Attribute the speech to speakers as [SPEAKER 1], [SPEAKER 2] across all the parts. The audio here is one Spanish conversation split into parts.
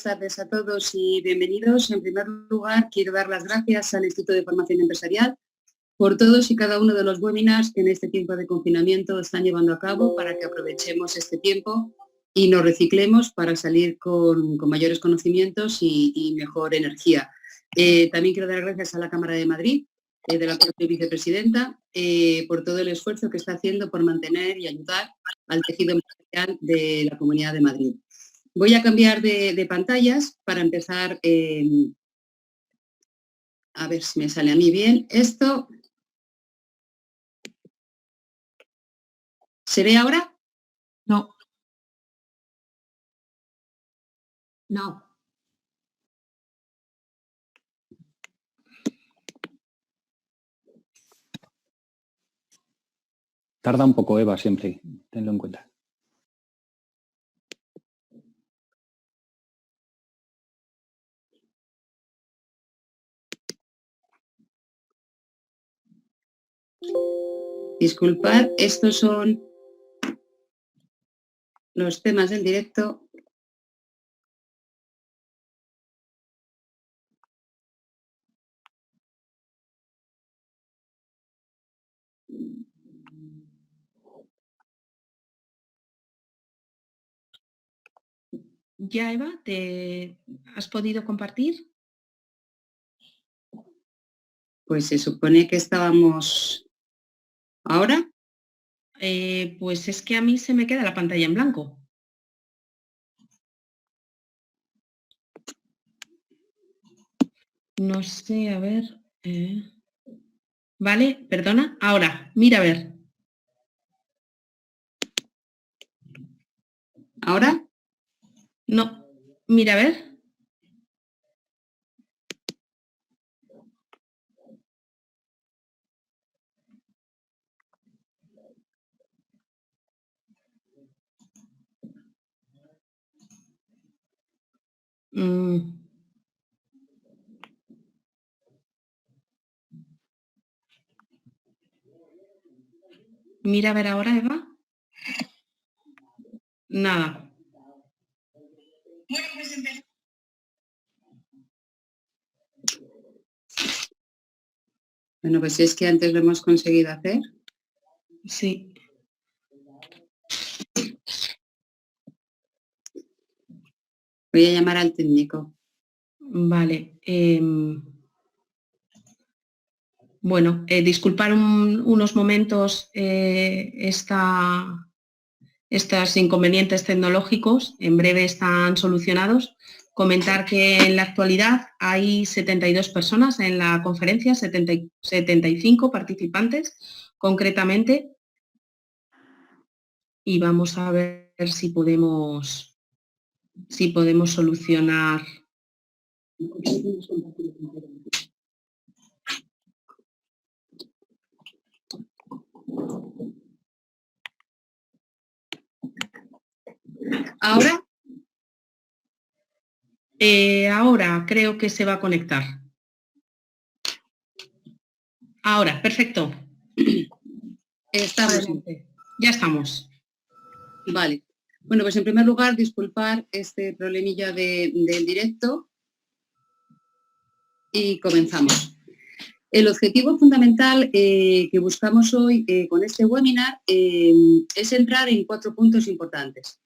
[SPEAKER 1] tardes a todos y bienvenidos. En primer lugar, quiero dar las gracias al Instituto de Formación Empresarial por todos y cada uno de los webinars que en este tiempo de confinamiento están llevando a cabo para que aprovechemos este tiempo y nos reciclemos para salir con mayores conocimientos y mejor energía. También quiero dar gracias a la Cámara de Madrid, de la propia vicepresidenta, por todo el esfuerzo que está haciendo por mantener y ayudar al tejido empresarial de la Comunidad de Madrid. Voy a cambiar de pantallas para empezar, a ver si me sale a mí bien esto. ¿Se ve ahora?
[SPEAKER 2] No. No.
[SPEAKER 3] Tarda un poco, Eva, siempre. Tenlo en cuenta.
[SPEAKER 1] Disculpad, estos son los temas del directo.
[SPEAKER 2] Ya, Eva, ¿te has podido compartir?
[SPEAKER 1] Pues se supone que estábamos ahora.
[SPEAKER 2] Pues es que a mí se me queda la pantalla en blanco. No sé, a ver. Vale, perdona. Ahora, mira a ver.
[SPEAKER 1] ¿Ahora?
[SPEAKER 2] No, mira a ver. Mira a ver ahora, Eva. Nada.
[SPEAKER 1] Bueno, pues es que antes lo hemos conseguido hacer.
[SPEAKER 2] Sí.
[SPEAKER 1] Voy a llamar al técnico.
[SPEAKER 2] Vale. Bueno, disculpar unos momentos estos inconvenientes tecnológicos. En breve están solucionados. Comentar que en la actualidad hay 72 personas en la conferencia, 75 participantes concretamente. Y vamos a ver si podemos solucionar.
[SPEAKER 1] ¿Ahora?
[SPEAKER 2] Ahora creo que se va a conectar. Ahora, perfecto.
[SPEAKER 1] Estamos.
[SPEAKER 2] Ya estamos.
[SPEAKER 1] Vale. Bueno, pues en primer lugar, disculpar este problemilla del directo y comenzamos. El objetivo fundamental que buscamos hoy con este webinar es entrar en 4 puntos importantes.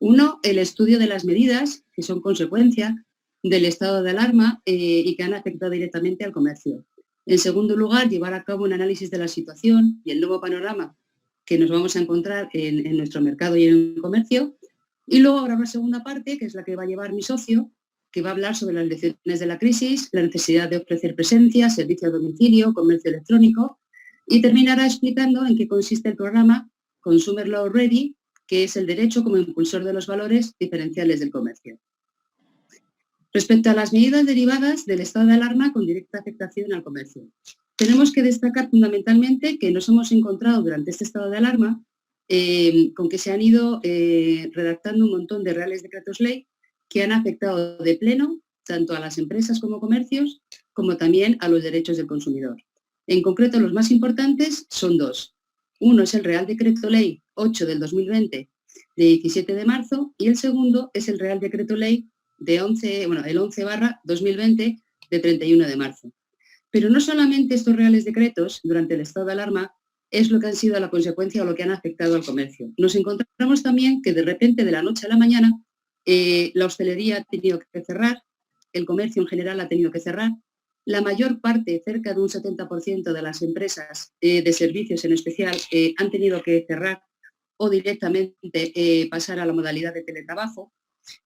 [SPEAKER 1] Uno, el estudio de las medidas que son consecuencia del estado de alarma y que han afectado directamente al comercio. En segundo lugar, llevar a cabo un análisis de la situación y el nuevo panorama que nos vamos a encontrar en nuestro mercado y en el comercio. Y luego habrá una segunda parte, que es la que va a llevar mi socio, que va a hablar sobre las lecciones de la crisis, la necesidad de ofrecer presencia, servicio a domicilio, comercio electrónico, y terminará explicando en qué consiste el programa Consumer Law Ready, que es el derecho como impulsor de los valores diferenciales del comercio. Respecto a las medidas derivadas del estado de alarma con directa afectación al comercio, tenemos que destacar fundamentalmente que nos hemos encontrado durante este estado de alarma con que se han ido redactando un montón de reales decretos ley que han afectado de pleno tanto a las empresas como comercios, como también a los derechos del consumidor. En concreto, los más importantes son 2. Uno es el Real Decreto Ley 8 del 2020, de 17 de marzo, y el segundo es el Real Decreto Ley el 11/2020 de 31 de marzo. Pero no solamente estos reales decretos durante el estado de alarma es lo que han sido la consecuencia o lo que han afectado al comercio. Nos encontramos también que de repente, de la noche a la mañana, la hostelería ha tenido que cerrar, el comercio en general ha tenido que cerrar, la mayor parte, cerca de un 70% de las empresas de servicios en especial, han tenido que cerrar o directamente pasar a la modalidad de teletrabajo.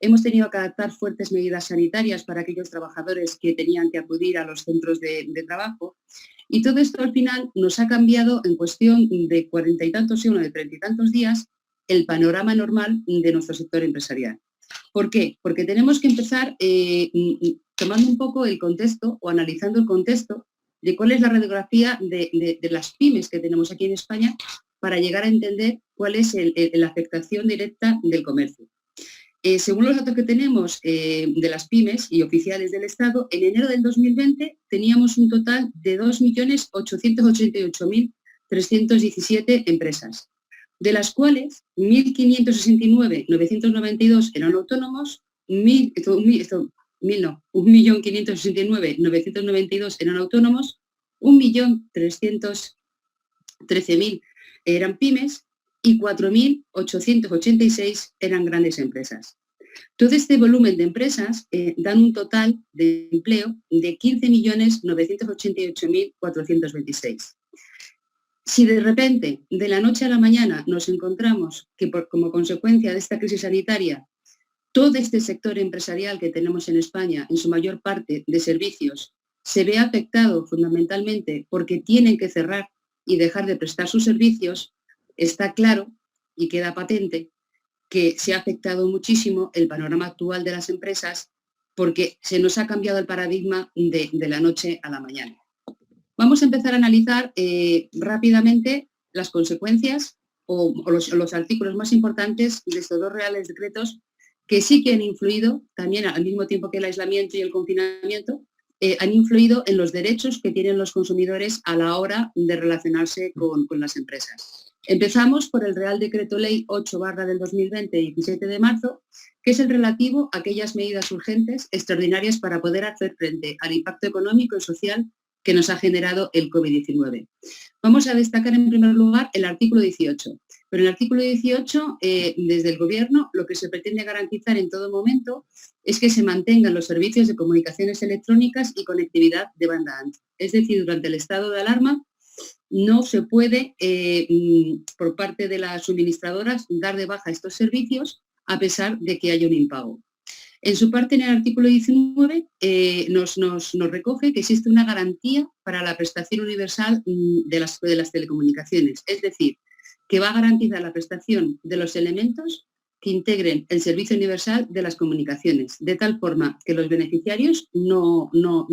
[SPEAKER 1] Hemos tenido que adaptar fuertes medidas sanitarias para aquellos trabajadores que tenían que acudir a los centros de trabajo. Y todo esto al final nos ha cambiado en cuestión de 40 y tantos y de 30 y tantos días el panorama normal de nuestro sector empresarial. ¿Por qué? Porque tenemos que empezar tomando un poco el contexto o analizando el contexto de cuál es la radiografía de las pymes que tenemos aquí en España para llegar a entender cuál es la afectación directa del comercio. Según los datos que tenemos de las pymes y oficiales del Estado, en enero del 2020 teníamos un total de 2.888.317 empresas, de las cuales 1.569.992 eran autónomos, 1.569.992 eran autónomos, 1.313.000 eran pymes y 4.886 eran grandes empresas. Todo este volumen de empresas dan un total de empleo de 15.988.426. Si de repente, de la noche a la mañana, nos encontramos que como consecuencia de esta crisis sanitaria, todo este sector empresarial que tenemos en España, en su mayor parte de servicios, se ve afectado fundamentalmente porque tienen que cerrar y dejar de prestar sus servicios, está claro y queda patente que se ha afectado muchísimo el panorama actual de las empresas porque se nos ha cambiado el paradigma de la noche a la mañana. Vamos a empezar a analizar rápidamente las consecuencias o los artículos más importantes de estos dos reales decretos que sí que han influido, también al mismo tiempo que el aislamiento y el confinamiento, han influido en los derechos que tienen los consumidores a la hora de relacionarse con las empresas. Empezamos por el Real Decreto Ley 8/2020, 17 de marzo, que es el relativo a aquellas medidas urgentes extraordinarias para poder hacer frente al impacto económico y social que nos ha generado el COVID-19. Vamos a destacar en primer lugar el artículo 18. Pero en el artículo 18, desde el Gobierno, lo que se pretende garantizar en todo momento es que se mantengan los servicios de comunicaciones electrónicas y conectividad de banda ancha. Es decir, durante el estado de alarma no se puede, por parte de las suministradoras, dar de baja estos servicios a pesar de que haya un impago. En su parte, en el artículo 19, nos recoge que existe una garantía para la prestación universal de las telecomunicaciones, es decir, que va a garantizar la prestación de los elementos que integren el servicio universal de las comunicaciones, de tal forma que los beneficiarios no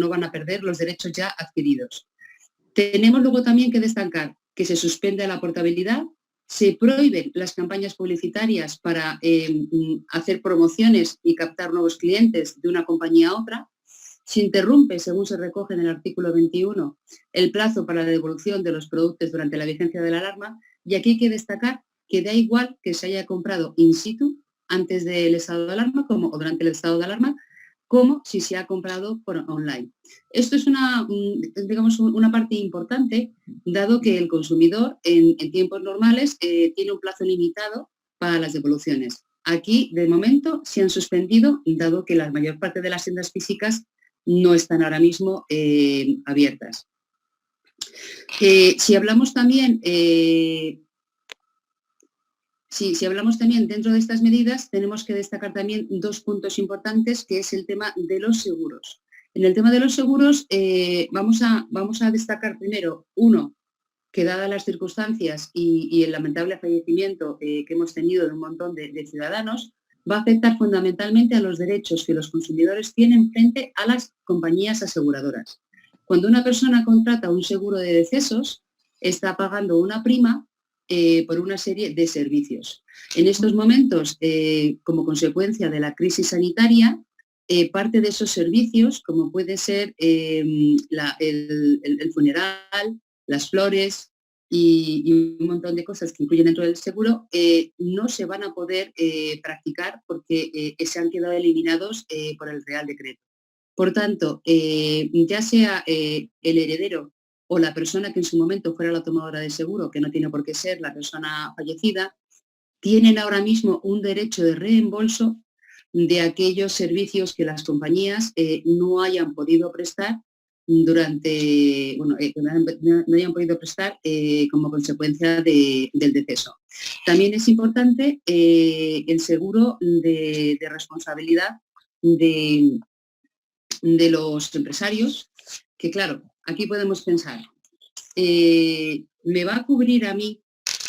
[SPEAKER 1] van a perder los derechos ya adquiridos. Tenemos luego también que destacar que se suspende la portabilidad, se prohíben las campañas publicitarias para hacer promociones y captar nuevos clientes de una compañía a otra, se interrumpe, según se recoge en el artículo 21, el plazo para la devolución de los productos durante la vigencia de la alarma, y aquí hay que destacar que da igual que se haya comprado in situ antes del estado de alarma o durante el estado de alarma, como si se ha comprado por online. Esto es una parte importante, dado que el consumidor en tiempos normales tiene un plazo limitado para las devoluciones. Aquí, de momento, se han suspendido, dado que la mayor parte de las tiendas físicas no están ahora mismo abiertas. Si hablamos también dentro de estas medidas, tenemos que destacar también dos puntos importantes, que es el tema de los seguros. En el tema de los seguros vamos a destacar primero, uno, que dadas las circunstancias y el lamentable fallecimiento que hemos tenido de un montón de ciudadanos, va a afectar fundamentalmente a los derechos que los consumidores tienen frente a las compañías aseguradoras. Cuando una persona contrata un seguro de decesos, está pagando una prima por una serie de servicios. En estos momentos, como consecuencia de la crisis sanitaria, parte de esos servicios, como puede ser el funeral, las flores, y un montón de cosas que incluyen dentro del seguro, no se van a poder practicar porque se han quedado eliminados por el Real Decreto. Por tanto, ya sea el heredero o la persona que en su momento fuera la tomadora de seguro, que no tiene por qué ser la persona fallecida, tienen ahora mismo un derecho de reembolso de aquellos servicios que las compañías no hayan podido prestar durante, bueno, no hayan podido prestar como consecuencia del deceso. También es importante el seguro de responsabilidad de los empresarios, que claro, aquí podemos pensar, ¿me va a cubrir a mí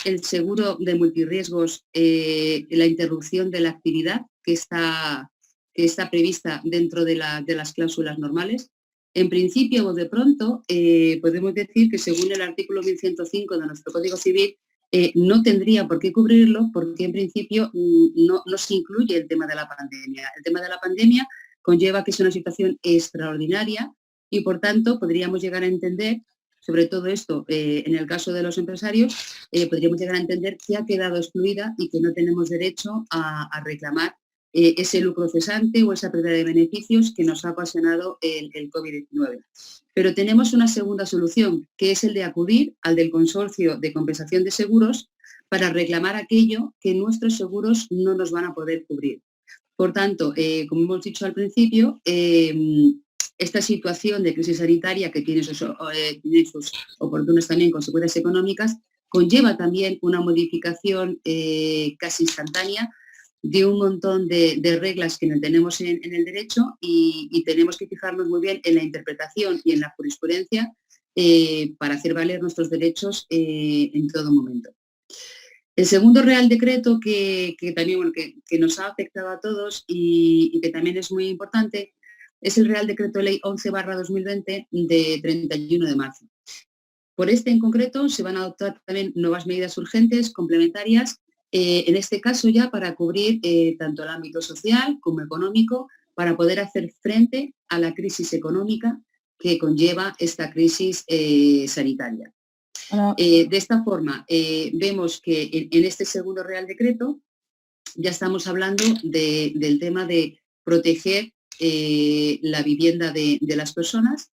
[SPEAKER 1] el seguro de multirriesgos la interrupción de la actividad que está prevista dentro de las cláusulas normales? En principio, o de pronto, podemos decir que según el artículo 1105 de nuestro Código Civil, no tendría por qué cubrirlo porque en principio no se incluye el tema de la pandemia. El tema de la pandemia conlleva que es una situación extraordinaria y, por tanto, podríamos llegar a entender, sobre todo esto, en el caso de los empresarios, podríamos llegar a entender que ha quedado excluida y que no tenemos derecho a reclamar ese lucro cesante o esa pérdida de beneficios que nos ha ocasionado el COVID-19. Pero tenemos una segunda solución, que es el de acudir al del Consorcio de Compensación de Seguros para reclamar aquello que nuestros seguros no nos van a poder cubrir. Por tanto, como hemos dicho al principio, esta situación de crisis sanitaria que tiene sus oportunas también consecuencias económicas, conlleva también una modificación casi instantánea de un montón de reglas que no tenemos en el derecho y tenemos que fijarnos muy bien en la interpretación y en la jurisprudencia para hacer valer nuestros derechos en todo momento. El segundo Real Decreto que también bueno, que nos ha afectado a todos y que también es muy importante es el Real Decreto Ley 11/2020 de 31 de marzo. Por este en concreto se van a adoptar también nuevas medidas urgentes, complementarias, en este caso ya para cubrir tanto el ámbito social como económico, para poder hacer frente a la crisis económica que conlleva esta crisis sanitaria. De esta forma, vemos que en este segundo Real Decreto ya estamos hablando del tema de proteger la vivienda de las personas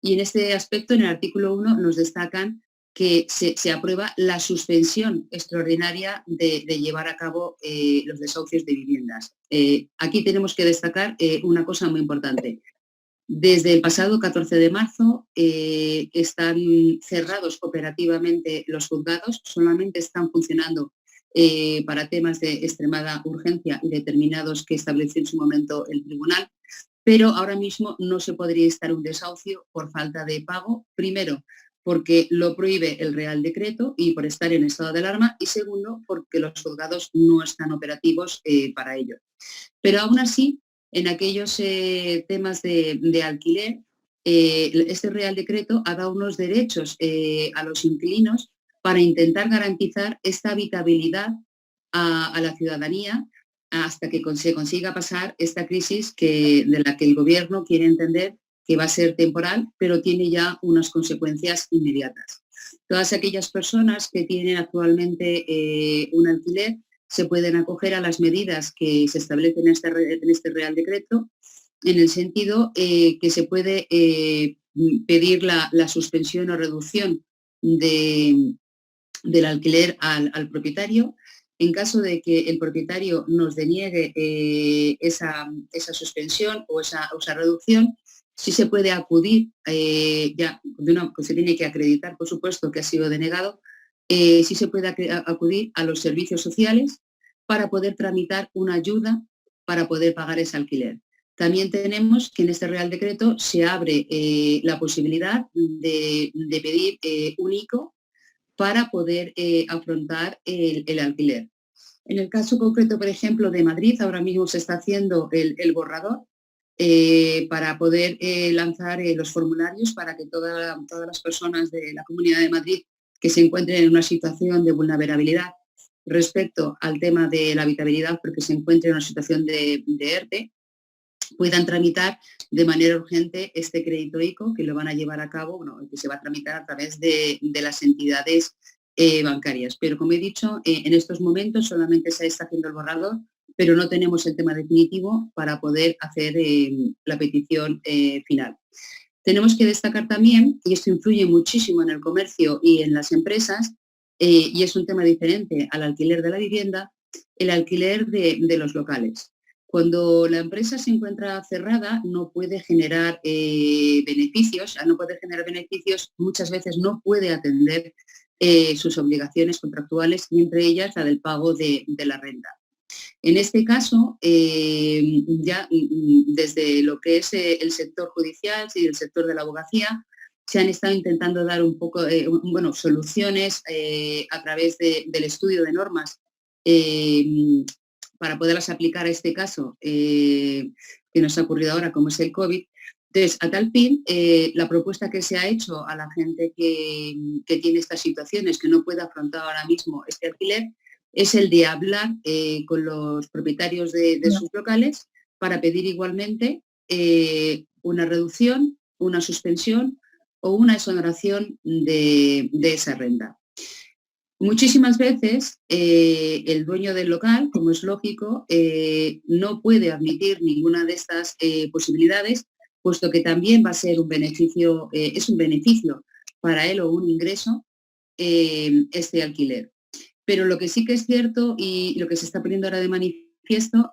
[SPEAKER 1] y en este aspecto, en el artículo 1, nos destacan que se aprueba la suspensión extraordinaria de llevar a cabo los desahucios de viviendas. Aquí tenemos que destacar una cosa muy importante. Desde el pasado 14 de marzo están cerrados operativamente los juzgados, solamente están funcionando para temas de extremada urgencia y determinados que estableció en su momento el tribunal, pero ahora mismo no se podría instar un desahucio por falta de pago, primero porque lo prohíbe el Real Decreto y por estar en estado de alarma, y segundo porque los juzgados no están operativos para ello. Pero aún así, en aquellos temas de alquiler, este Real Decreto ha dado unos derechos a los inquilinos para intentar garantizar esta habitabilidad a la ciudadanía hasta que se consiga pasar esta crisis de la que el Gobierno quiere entender que va a ser temporal, pero tiene ya unas consecuencias inmediatas. Todas aquellas personas que tienen actualmente un alquiler se pueden acoger a las medidas que se establecen en este Real Decreto, en el sentido que se puede pedir la suspensión o reducción del alquiler al propietario. En caso de que el propietario nos deniegue esa suspensión o esa reducción, sí se puede acudir, se tiene que acreditar, por supuesto, que ha sido denegado, sí se puede acudir a los servicios sociales para poder tramitar una ayuda para poder pagar ese alquiler. También tenemos que en este Real Decreto se abre la posibilidad de pedir un ICO para poder afrontar el alquiler. En el caso concreto, por ejemplo, de Madrid, ahora mismo se está haciendo el borrador para poder lanzar los formularios para que todas las personas de la Comunidad de Madrid que se encuentren en una situación de vulnerabilidad respecto al tema de la habitabilidad, porque se encuentren en una situación de ERTE, puedan tramitar de manera urgente este crédito ICO, que lo van a llevar a cabo, bueno, que se va a tramitar a través de las entidades bancarias. Pero como he dicho, en estos momentos solamente se está haciendo el borrador, pero no tenemos el tema definitivo para poder hacer la petición final. Tenemos que destacar también, y esto influye muchísimo en el comercio y en las empresas, y es un tema diferente al alquiler de la vivienda, el alquiler de los locales. Cuando la empresa se encuentra cerrada, no puede generar beneficios, muchas veces no puede atender sus obligaciones contractuales, y entre ellas la del pago de la renta. En este caso, ya desde lo que es el sector judicial y el sector de la abogacía, se han estado intentando dar un poco, soluciones a través del estudio de normas para poderlas aplicar a este caso que nos ha ocurrido ahora, como es el COVID. Entonces, a tal fin, la propuesta que se ha hecho a la gente que tiene estas situaciones, que no puede afrontar ahora mismo este alquiler, es el de hablar con los propietarios de sus locales para pedir igualmente una reducción, una suspensión o una exoneración de esa renta. Muchísimas veces el dueño del local, como es lógico, no puede admitir ninguna de estas posibilidades, puesto que también va a ser un beneficio, es un beneficio para él o un ingreso este alquiler. Pero lo que sí que es cierto y lo que se está poniendo ahora de manifiesto,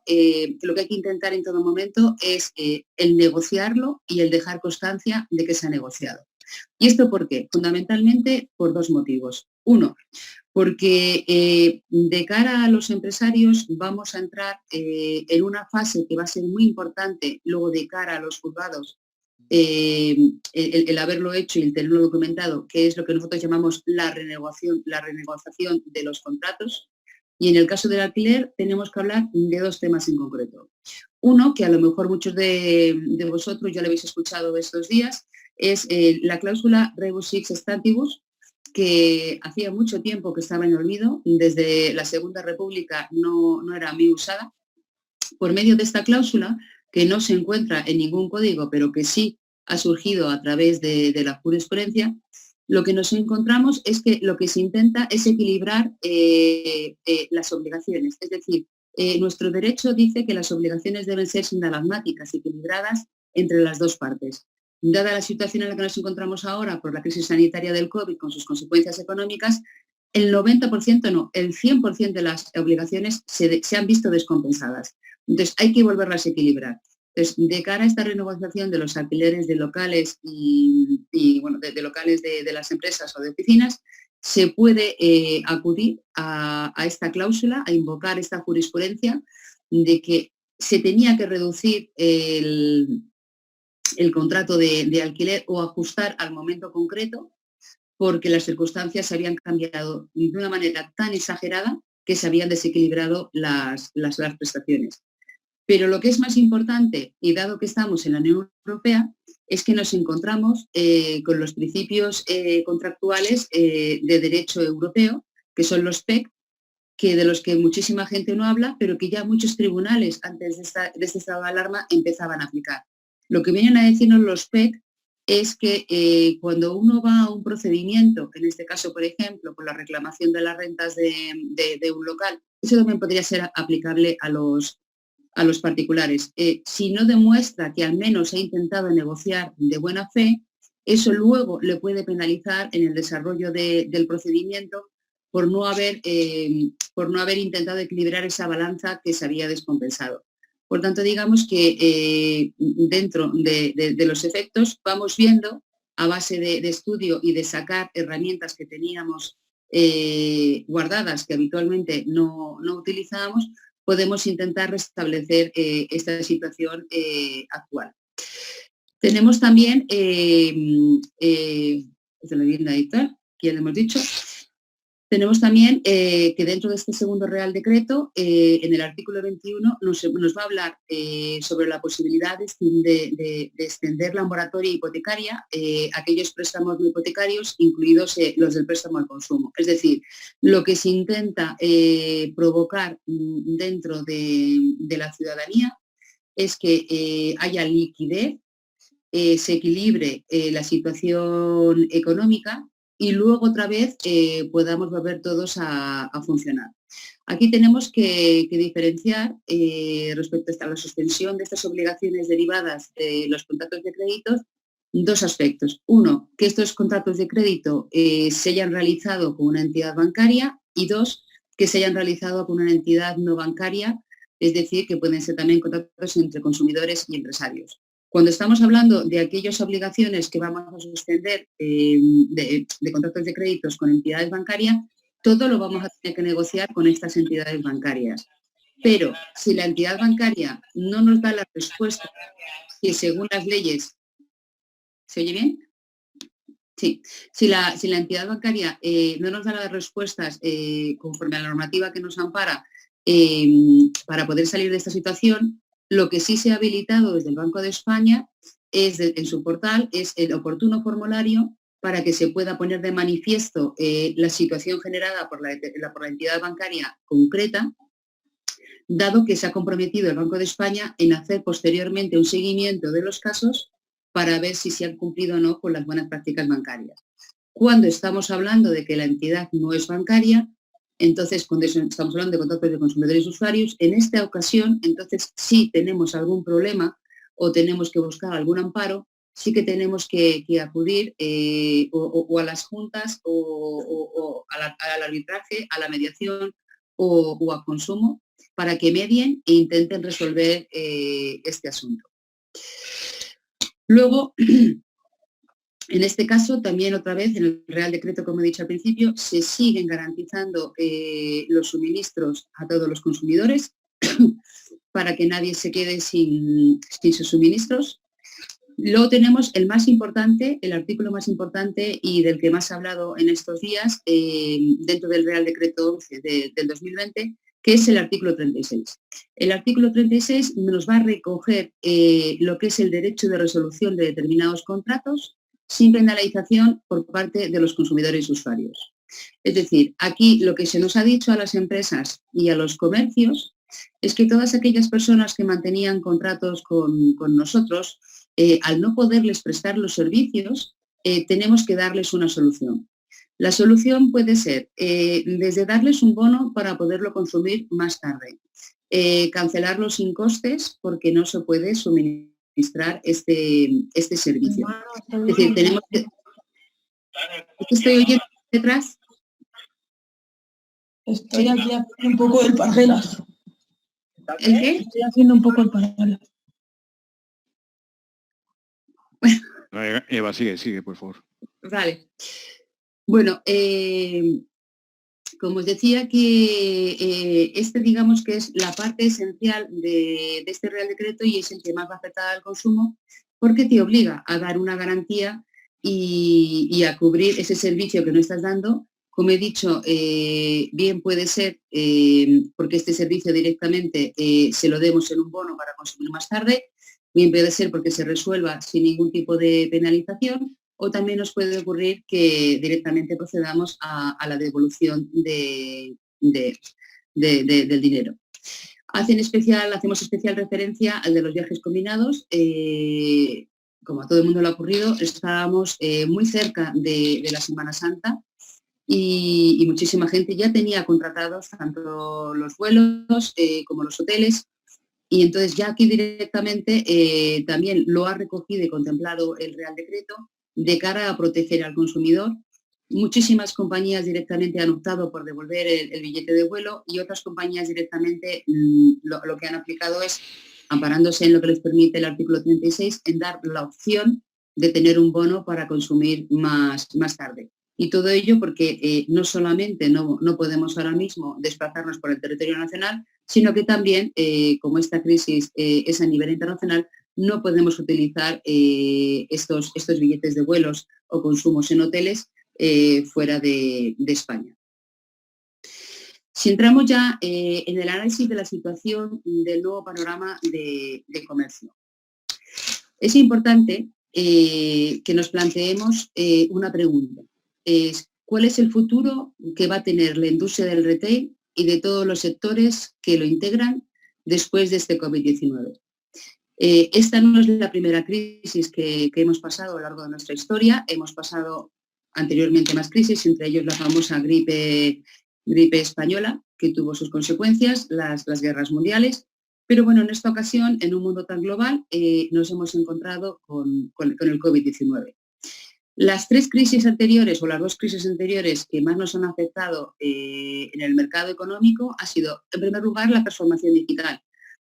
[SPEAKER 1] lo que hay que intentar en todo momento es el negociarlo y el dejar constancia de que se ha negociado. ¿Y esto por qué? Fundamentalmente por dos motivos. Uno, porque de cara a los empresarios vamos a entrar en una fase que va a ser muy importante luego de cara a los juzgados, el haberlo hecho y el tenerlo documentado, que es lo que nosotros llamamos la renegociación de los contratos. Y en el caso del alquiler tenemos que hablar de dos temas en concreto. Uno, que a lo mejor muchos de vosotros ya lo habéis escuchado estos días, es la cláusula rebus sic stantibus, que hacía mucho tiempo que estaba en olvido, desde la Segunda República no era muy usada. Por medio de esta cláusula, que no se encuentra en ningún código, pero que sí ha surgido a través de la jurisprudencia, lo que nos encontramos es que lo que se intenta es equilibrar las obligaciones. Es decir, nuestro derecho dice que las obligaciones deben ser sindalagmáticas, equilibradas entre las dos partes. Dada la situación en la que nos encontramos ahora por la crisis sanitaria del COVID con sus consecuencias económicas, el 90%, no, el 100% de las obligaciones se han visto descompensadas. Entonces, hay que volverlas a equilibrar. Entonces, de cara a esta renegociación de los alquileres de locales de locales de las empresas o de oficinas, se puede acudir a esta cláusula, a invocar esta jurisprudencia de que se tenía que reducir el contrato de alquiler o ajustar al momento concreto, porque las circunstancias se habían cambiado de una manera tan exagerada que se habían desequilibrado las prestaciones. Pero lo que es más importante, y dado que estamos en la Unión Europea, es que nos encontramos con los principios contractuales de derecho europeo, que son los PEC, que de los que muchísima gente no habla, pero que ya muchos tribunales antes de este estado de alarma empezaban a aplicar. Lo que vienen a decirnos los PEC es que cuando uno va a un procedimiento, en este caso, por ejemplo, por la reclamación de las rentas de un local, eso también podría ser aplicable a los particulares. Si no demuestra que al menos ha intentado negociar de buena fe, eso luego le puede penalizar en el desarrollo del procedimiento por no haber intentado equilibrar esa balanza que se había descompensado. Por tanto, digamos que dentro de los efectos vamos viendo, a base de estudio y de sacar herramientas que teníamos guardadas, que habitualmente no utilizábamos, podemos intentar restablecer esta situación actual. Tenemos también, ya lo hemos dicho, tenemos también que dentro de este segundo Real Decreto, en el artículo 21, nos va a hablar sobre la posibilidad de extender la moratoria hipotecaria a aquellos préstamos no hipotecarios, incluidos los del préstamo al consumo. Es decir, lo que se intenta provocar dentro de la ciudadanía es que haya liquidez, se equilibre la situación económica y luego otra vez podamos volver todos a funcionar. Aquí tenemos que diferenciar respecto a la suspensión de estas obligaciones derivadas de los contratos de créditos, dos aspectos. Uno, que estos contratos de crédito se hayan realizado con una entidad bancaria, y dos, que se hayan realizado con una entidad no bancaria, es decir, que pueden ser también contratos entre consumidores y empresarios. Cuando estamos hablando de aquellas obligaciones que vamos a suspender de contratos de créditos con entidades bancarias, todo lo vamos a tener que negociar con estas entidades bancarias. Pero si la entidad bancaria no nos da la respuesta que según las leyes... ¿Se oye bien? Sí. Si la entidad bancaria no nos da las respuestas conforme a la normativa que nos ampara para poder salir de esta situación, lo que sí se ha habilitado desde el Banco de España es, en su portal, es el oportuno formulario para que se pueda poner de manifiesto la situación generada por la entidad bancaria concreta, dado que se ha comprometido el Banco de España en hacer posteriormente un seguimiento de los casos para ver si se han cumplido o no con las buenas prácticas bancarias. Cuando estamos hablando de que la entidad no es bancaria, entonces cuando estamos hablando de contratos de consumidores y usuarios, en esta ocasión, entonces sí tenemos algún problema o tenemos que buscar algún amparo, sí que tenemos que acudir o a las juntas o al arbitraje, a la mediación o a consumo para que medien e intenten resolver este asunto. Luego, en este caso, también otra vez, en el Real Decreto, como he dicho al principio, se siguen garantizando los suministros a todos los consumidores para que nadie se quede sin sus suministros. Luego tenemos el más importante, el artículo más importante y del que más se ha hablado en estos días dentro del Real Decreto 11 del 2020, que es el artículo 36. El artículo 36 nos va a recoger lo que es el derecho de resolución de determinados contratos sin penalización por parte de los consumidores y usuarios. Es decir, aquí lo que se nos ha dicho a las empresas y a los comercios es que todas aquellas personas que mantenían contratos con nosotros, al no poderles prestar los servicios, tenemos que darles una solución. La solución puede ser desde darles un bono para poderlo consumir más tarde, cancelarlo sin costes porque no se puede suministrar este servicio. Es decir, tenemos que... ¿Es que estoy oyendo detrás?
[SPEAKER 4] Estoy aquí haciendo un poco el parguelas.
[SPEAKER 1] ¿El qué?
[SPEAKER 4] Estoy haciendo un poco el parguelas.
[SPEAKER 5] Eva, sigue, por favor.
[SPEAKER 1] Vale. Bueno, como os decía, que digamos que es la parte esencial de este Real Decreto y es el que más va a afectar al consumo porque te obliga a dar una garantía y a cubrir ese servicio que no estás dando. Como he dicho, bien puede ser porque este servicio directamente se lo demos en un bono para consumir más tarde, bien puede ser porque se resuelva sin ningún tipo de penalización, o también nos puede ocurrir que directamente procedamos a la devolución del dinero. Hacemos especial referencia al de los viajes combinados. Como a todo el mundo le ha ocurrido, estábamos muy cerca de la Semana Santa y muchísima gente ya tenía contratados tanto los vuelos como los hoteles. Y entonces ya aquí directamente también lo ha recogido y contemplado el Real Decreto de cara a proteger al consumidor. Muchísimas compañías directamente han optado por devolver el billete de vuelo y otras compañías directamente lo que han aplicado es, amparándose en lo que les permite el artículo 36, en dar la opción de tener un bono para consumir más tarde. Y todo ello porque no solamente no podemos ahora mismo desplazarnos por el territorio nacional, sino que también, como esta crisis es a nivel internacional, no podemos utilizar estos billetes de vuelos o consumos en hoteles fuera de España. Si entramos ya en el análisis de la situación del nuevo panorama de comercio, es importante que nos planteemos una pregunta. ¿Cuál es el futuro que va a tener la industria del retail y de todos los sectores que lo integran después de este COVID-19? Esta no es la primera crisis que hemos pasado a lo largo de nuestra historia. Hemos pasado anteriormente más crisis, entre ellos la famosa gripe española, que tuvo sus consecuencias, las guerras mundiales. Pero bueno, en esta ocasión, en un mundo tan global, nos hemos encontrado con el COVID-19. Las tres crisis anteriores o las dos crisis anteriores que más nos han afectado en el mercado económico ha sido, en primer lugar, la transformación digital.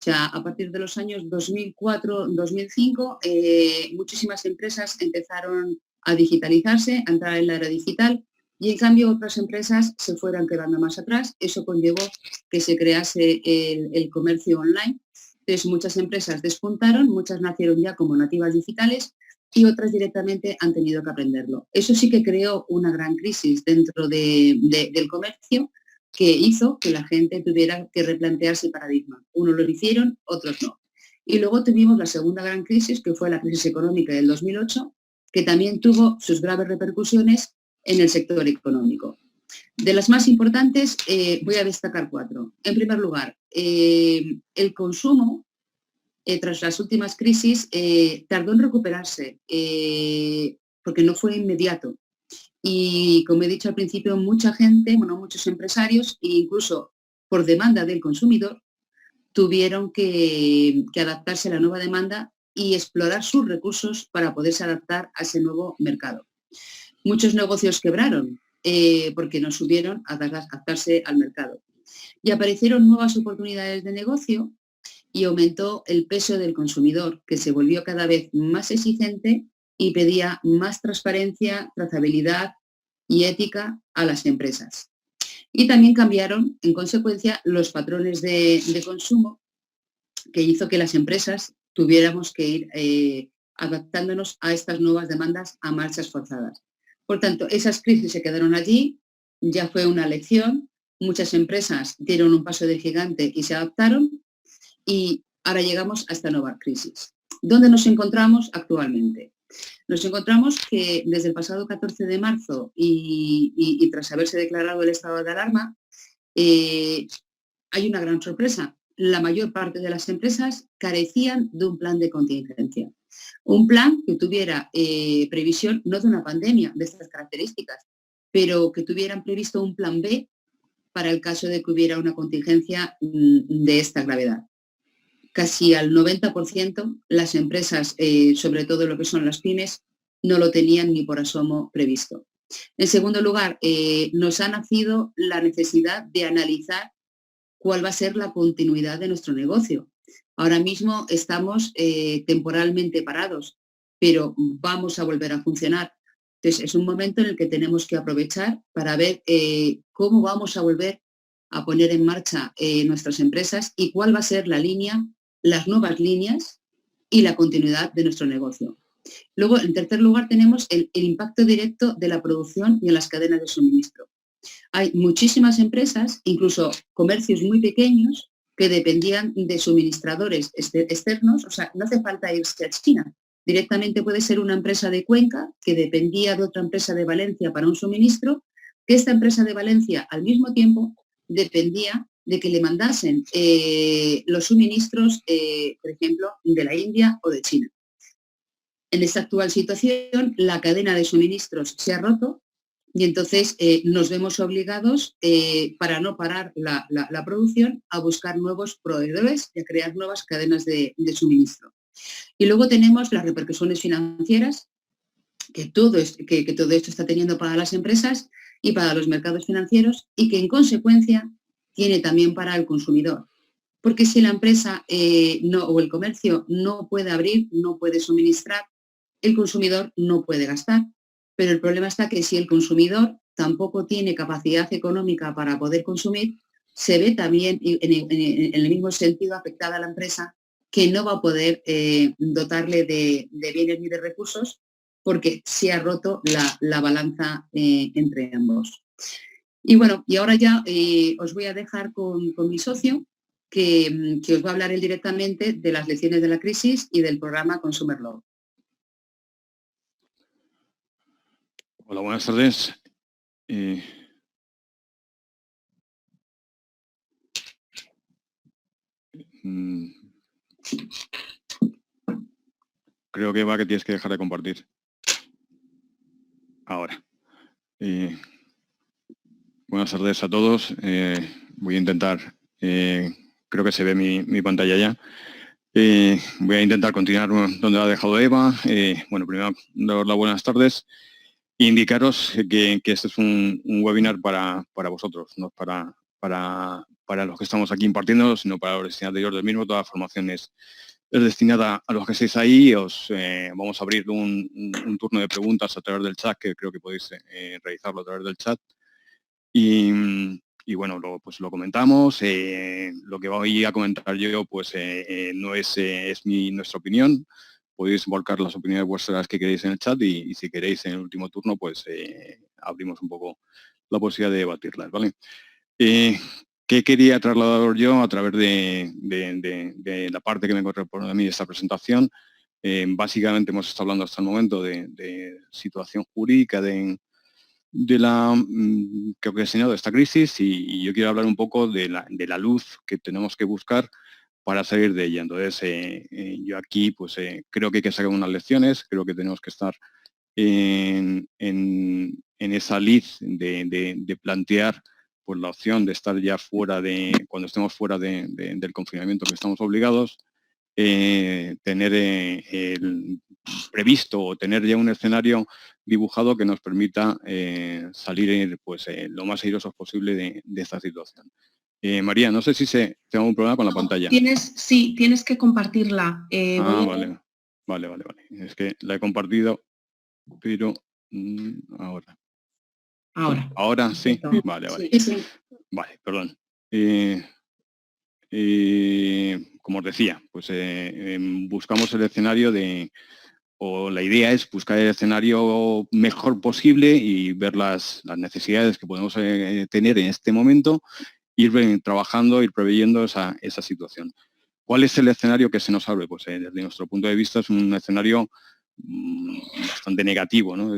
[SPEAKER 1] O sea, a partir de los años 2004-2005, muchísimas empresas empezaron a digitalizarse, a entrar en la era digital, y en cambio otras empresas se fueron quedando más atrás. Eso conllevó que se crease el comercio online. Entonces, muchas empresas despuntaron, muchas nacieron ya como nativas digitales y otras directamente han tenido que aprenderlo. Eso sí que creó una gran crisis dentro del comercio, que hizo que la gente tuviera que replantearse el paradigma. Unos lo hicieron, otros no. Y luego tuvimos la segunda gran crisis, que fue la crisis económica del 2008, que también tuvo sus graves repercusiones en el sector económico. De las más importantes, voy a destacar cuatro. En primer lugar, el consumo, tras las últimas crisis, tardó en recuperarse, porque no fue inmediato. Y como he dicho al principio, mucha gente, bueno, muchos empresarios, e incluso por demanda del consumidor, tuvieron que adaptarse a la nueva demanda y explorar sus recursos para poderse adaptar a ese nuevo mercado. Muchos negocios quebraron porque no supieron adaptarse al mercado. Y aparecieron nuevas oportunidades de negocio y aumentó el peso del consumidor, que se volvió cada vez más exigente y pedía más transparencia, trazabilidad y ética a las empresas. Y también cambiaron, en consecuencia, los patrones de consumo, que hizo que las empresas tuviéramos que ir adaptándonos a estas nuevas demandas a marchas forzadas. Por tanto, esas crisis se quedaron allí, ya fue una lección, muchas empresas dieron un paso de gigante y se adaptaron, y ahora llegamos a esta nueva crisis. ¿Dónde nos encontramos actualmente? Nos encontramos que desde el pasado 14 de marzo y tras haberse declarado el estado de alarma, hay una gran sorpresa. La mayor parte de las empresas carecían de un plan de contingencia. Un plan que tuviera previsión no de una pandemia de estas características, pero que tuvieran previsto un plan B para el caso de que hubiera una contingencia de esta gravedad. Casi al 90% las empresas, sobre todo lo que son las pymes, no lo tenían ni por asomo previsto. En segundo lugar, nos ha nacido la necesidad de analizar cuál va a ser la continuidad de nuestro negocio. Ahora mismo estamos temporalmente parados, pero vamos a volver a funcionar. Entonces, es un momento en el que tenemos que aprovechar para ver cómo vamos a volver a poner en marcha nuestras empresas y cuál va a ser la línea, las nuevas líneas y la continuidad de nuestro negocio. Luego, en tercer lugar, tenemos el impacto directo de la producción y en las cadenas de suministro. Hay muchísimas empresas, incluso comercios muy pequeños, que dependían de suministradores externos. O sea, no hace falta irse a China. Directamente puede ser una empresa de Cuenca que dependía de otra empresa de Valencia para un suministro, que esta empresa de Valencia al mismo tiempo dependía de que le mandasen los suministros, por ejemplo, de la India o de China. En esta actual situación, la cadena de suministros se ha roto y entonces nos vemos obligados, para no parar la producción, a buscar nuevos proveedores y a crear nuevas cadenas de suministro. Y luego tenemos las repercusiones financieras que todo esto está teniendo para las empresas y para los mercados financieros, y que en consecuencia tiene también para el consumidor. Porque si la empresa o el comercio no puede abrir, no puede suministrar, el consumidor no puede gastar. Pero el problema está que si el consumidor tampoco tiene capacidad económica para poder consumir, se ve también en el mismo sentido afectada a la empresa, que no va a poder dotarle de bienes ni de recursos, porque se ha roto la balanza entre ambos. Y bueno, y ahora ya os voy a dejar con mi socio, que os va a hablar él directamente de las lecciones de la crisis y del programa Consumer Law.
[SPEAKER 5] Hola, buenas tardes. Creo que Eva, que tienes que dejar de compartir. Ahora. Buenas tardes a todos. Voy a intentar, creo que se ve mi pantalla ya. Voy a intentar continuar donde ha dejado Eva. Bueno, primero, daros las buenas tardes e indicaros que este es un webinar para vosotros, no para los que estamos aquí impartiendo, sino para los destinatarios del mismo. Toda la formación es destinada a los que estéis ahí. Os vamos a abrir un turno de preguntas a través del chat, que creo que podéis realizarlo a través del chat. Y bueno, pues lo comentamos. Lo que voy a comentar yo pues no es nuestra opinión. Podéis volcar las opiniones vuestras que queréis en el chat y si queréis en el último turno pues abrimos un poco la posibilidad de debatirlas, ¿vale? ¿Qué quería trasladar yo a través de la parte que me corresponde a mí de esta presentación? Básicamente hemos estado hablando hasta el momento de situación jurídica, de la que ha ocasionado esta crisis y yo quiero hablar un poco de la luz que tenemos que buscar para salir de ella. Entonces, yo aquí pues creo que hay que sacar unas lecciones, creo que tenemos que estar en esa lid de plantear pues la opción de estar ya fuera cuando estemos fuera del confinamiento que estamos obligados, tener previsto o tener ya un escenario dibujado que nos permita salir pues, lo más airosos posible de esta situación. María, no sé si tengo un problema con la pantalla.
[SPEAKER 2] Sí, tienes que compartirla.
[SPEAKER 5] Vale. Es que la he compartido, pero ahora. Ahora sí. Vale.
[SPEAKER 1] Sí.
[SPEAKER 5] Vale, perdón. Como os decía, pues buscamos el escenario o la idea es buscar el escenario mejor posible y ver las necesidades que podemos tener en este momento, ir trabajando, ir preveyendo esa situación. ¿Cuál es el escenario que se nos abre? Pues desde nuestro punto de vista es un escenario bastante negativo, ¿no?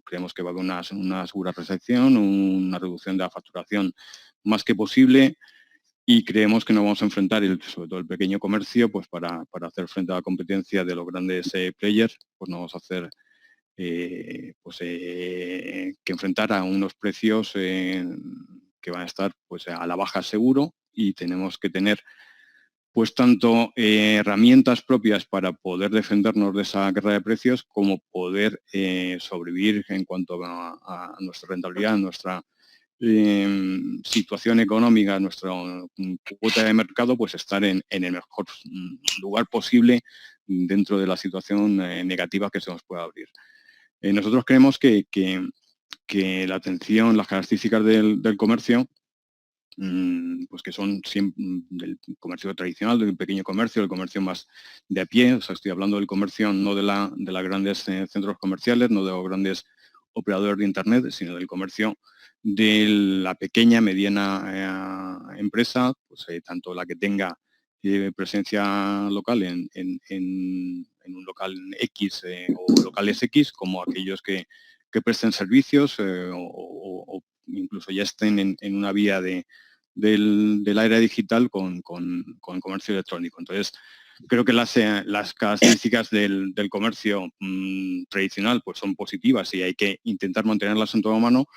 [SPEAKER 5] Creemos que va a haber una segura recepción, una reducción de la facturación más que posible y creemos que nos vamos a enfrentar, sobre todo el pequeño comercio, pues para hacer frente a la competencia de los grandes players, pues nos vamos a hacer que enfrentar a unos precios que van a estar pues a la baja seguro y tenemos que tener pues tanto herramientas propias para poder defendernos de esa guerra de precios como poder sobrevivir en cuanto a nuestra rentabilidad, nuestra situación económica, nuestra cuota de mercado, pues estar en el mejor lugar posible dentro de la situación negativa que se nos pueda abrir. Nosotros creemos que la atención, las características del comercio, pues que son del comercio tradicional, del pequeño comercio, del comercio más de a pie, o sea, estoy hablando del comercio no de los grandes centros comerciales, no de los grandes operadores de internet, sino del comercio de la pequeña, mediana empresa, pues tanto la que tenga presencia local en un local X o locales X, como aquellos que presten servicios o incluso ya estén en una vía del área digital con comercio electrónico. Entonces, creo que las características del comercio tradicional pues son positivas y hay que intentar mantenerlas en todo momento,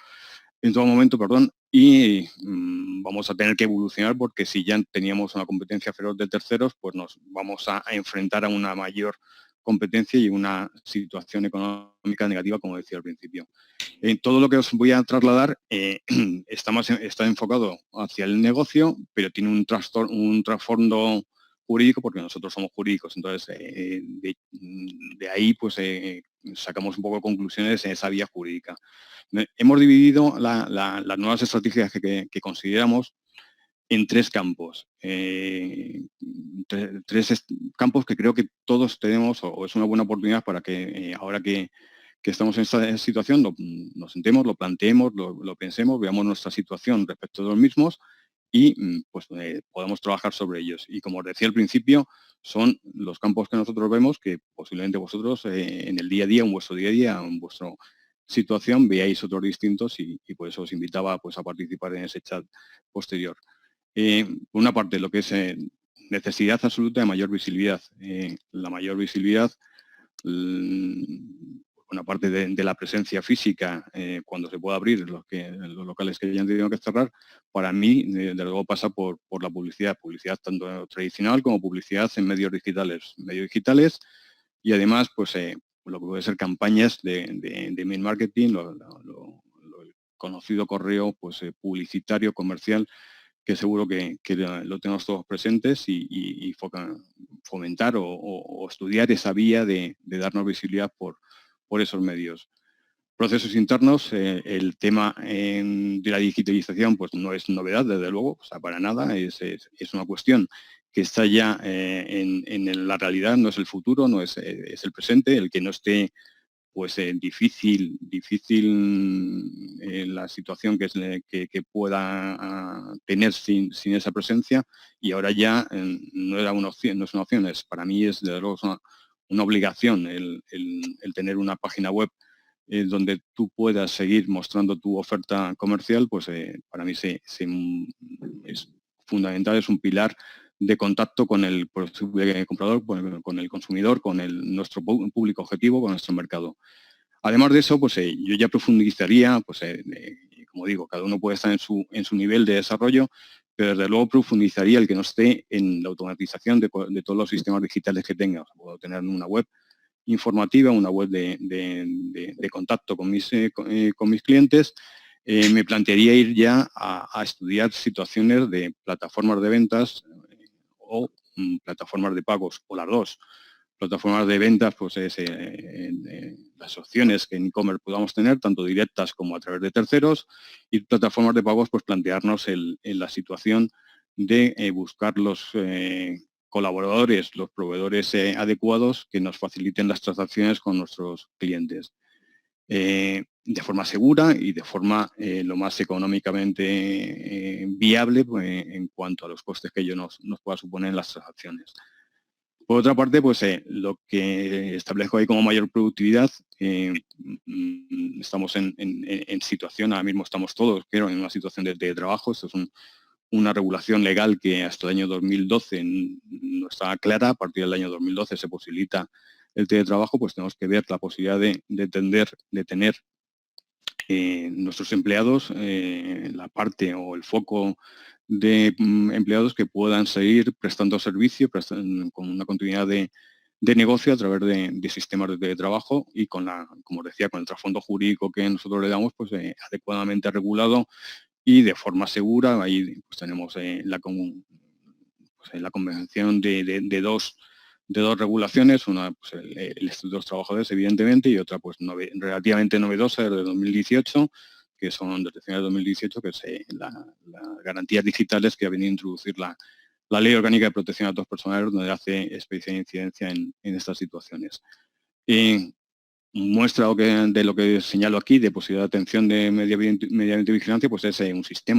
[SPEAKER 5] y vamos a tener que evolucionar porque si ya teníamos una competencia feroz de terceros, pues nos vamos a enfrentar a una mayor competencia y una situación económica negativa, como decía al principio. Todo lo que os voy a trasladar está enfocado hacia el negocio, pero tiene un trasfondo jurídico porque nosotros somos jurídicos. Entonces, de ahí pues sacamos un poco de conclusiones en esa vía jurídica. Hemos dividido las nuevas estrategias que consideramos en tres campos. Tres campos que creo que todos tenemos o es una buena oportunidad para que ahora que estamos en esta situación nos sentemos, lo planteemos, lo pensemos, veamos nuestra situación respecto de los mismos y pues podemos trabajar sobre ellos. Y como os decía al principio, son los campos que nosotros vemos que posiblemente vosotros en el día a día, en vuestro día a día, en vuestra situación, veáis otros distintos y por eso os invitaba pues, a participar en ese chat posterior. Por una parte, lo que es necesidad absoluta de mayor visibilidad. La mayor visibilidad, una parte de la presencia física, cuando se pueda abrir los locales que ya han tenido que cerrar, para mí, desde luego, pasa por la publicidad tanto tradicional como publicidad en medios digitales y además, pues, lo que puede ser campañas de email marketing, el conocido correo, pues, publicitario, comercial, que seguro que lo tenemos todos presentes y fomentar o estudiar esa vía de darnos visibilidad por esos medios. Procesos internos, el tema de la digitalización pues no es novedad, desde luego, o sea, para nada, es una cuestión que está ya en la realidad, no es el futuro, no es el presente, el que no esté pues difícil la situación que pueda tener sin esa presencia, y ahora ya no era una opción, no es una opción, para mí es desde luego una obligación el tener una página web donde tú puedas seguir mostrando tu oferta comercial, pues para mí es fundamental, es un pilar de contacto con el posible comprador, con el consumidor, con nuestro público objetivo, con nuestro mercado. Además de eso, pues yo ya profundizaría, pues como digo, cada uno puede estar en su nivel de desarrollo, pero desde luego profundizaría el que no esté en la automatización de todos los sistemas digitales que tenga. O sea, puedo tener una web informativa, una web de contacto con mis clientes. Me plantearía ir ya a estudiar situaciones de plataformas de ventas o plataformas de pagos, o las dos. Plataformas de ventas, pues es las opciones que en e-commerce podamos tener, tanto directas como a través de terceros, y plataformas de pagos, pues plantearnos en la situación de buscar los colaboradores, los proveedores adecuados que nos faciliten las transacciones con nuestros clientes. De forma segura y de forma lo más económicamente viable en cuanto a los costes que ello nos pueda suponer en las transacciones. Por otra parte, pues lo que establezco ahí como mayor productividad, estamos en situación, ahora mismo estamos todos, creo, en una situación de trabajo. Esto es una regulación legal que hasta el año 2012 no estaba clara. A partir del año 2012 se posibilita el teletrabajo, pues tenemos que ver la posibilidad de tener nuestros empleados, la parte o el foco de empleados que puedan seguir prestando servicio, con una continuidad de negocio a través de sistemas de teletrabajo y como os decía, con el trasfondo jurídico que nosotros le damos, pues adecuadamente regulado y de forma segura. Ahí pues tenemos la convención de dos regulaciones, una pues, el Estatuto de los Trabajadores, evidentemente, y otra pues relativamente novedosa, de 2018, que son desde finales de 2018, que es las garantías digitales que ha venido a introducir la Ley Orgánica de Protección de Datos Personales, donde hace especial incidencia en estas situaciones. Muestra de lo que señalo aquí, de posibilidad de atención de mediante vigilancia, pues es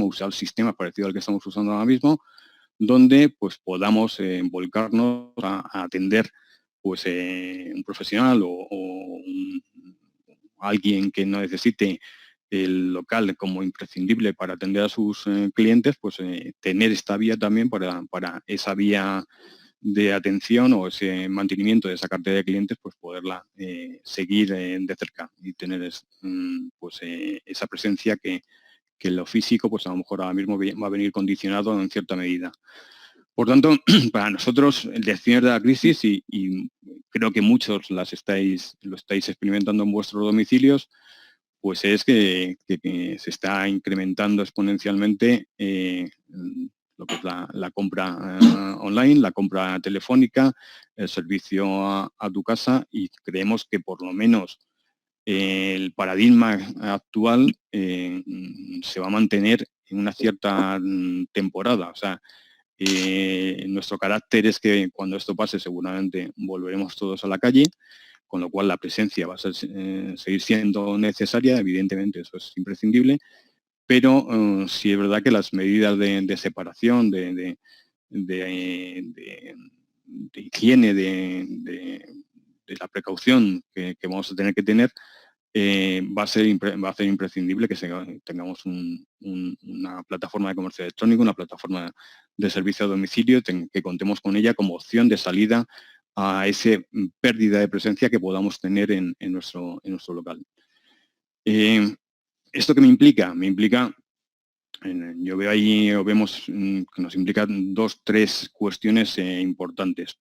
[SPEAKER 5] usar sistemas parecido al que estamos usando ahora mismo, donde pues podamos volcarnos a atender pues un profesional o alguien que no necesite el local como imprescindible para atender a sus clientes, pues tener esta vía también para esa vía de atención o ese mantenimiento de esa cartera de clientes, pues poderla seguir de cerca y tener pues esa presencia que lo físico pues a lo mejor ahora mismo va a venir condicionado en cierta medida. Por tanto, para nosotros, lecciones de la crisis, y creo que muchos lo estáis experimentando en vuestros domicilios, pues es que se está incrementando exponencialmente lo que es la compra online, la compra telefónica, el servicio a tu casa, y creemos que por lo menos el paradigma actual se va a mantener en una cierta temporada. O sea, nuestro carácter es que cuando esto pase seguramente volveremos todos a la calle, con lo cual la presencia va a seguir siendo necesaria, evidentemente eso es imprescindible, pero sí es verdad que las medidas de separación, de higiene, de la precaución que vamos a tener que tener, va a ser imprescindible que tengamos una plataforma de comercio electrónico, una plataforma de servicio a domicilio, que contemos con ella como opción de salida a esa pérdida de presencia que podamos tener en nuestro local. ¿Esto qué me implica? Me implica, yo veo ahí, o vemos que nos implica 2, 3 cuestiones importantes.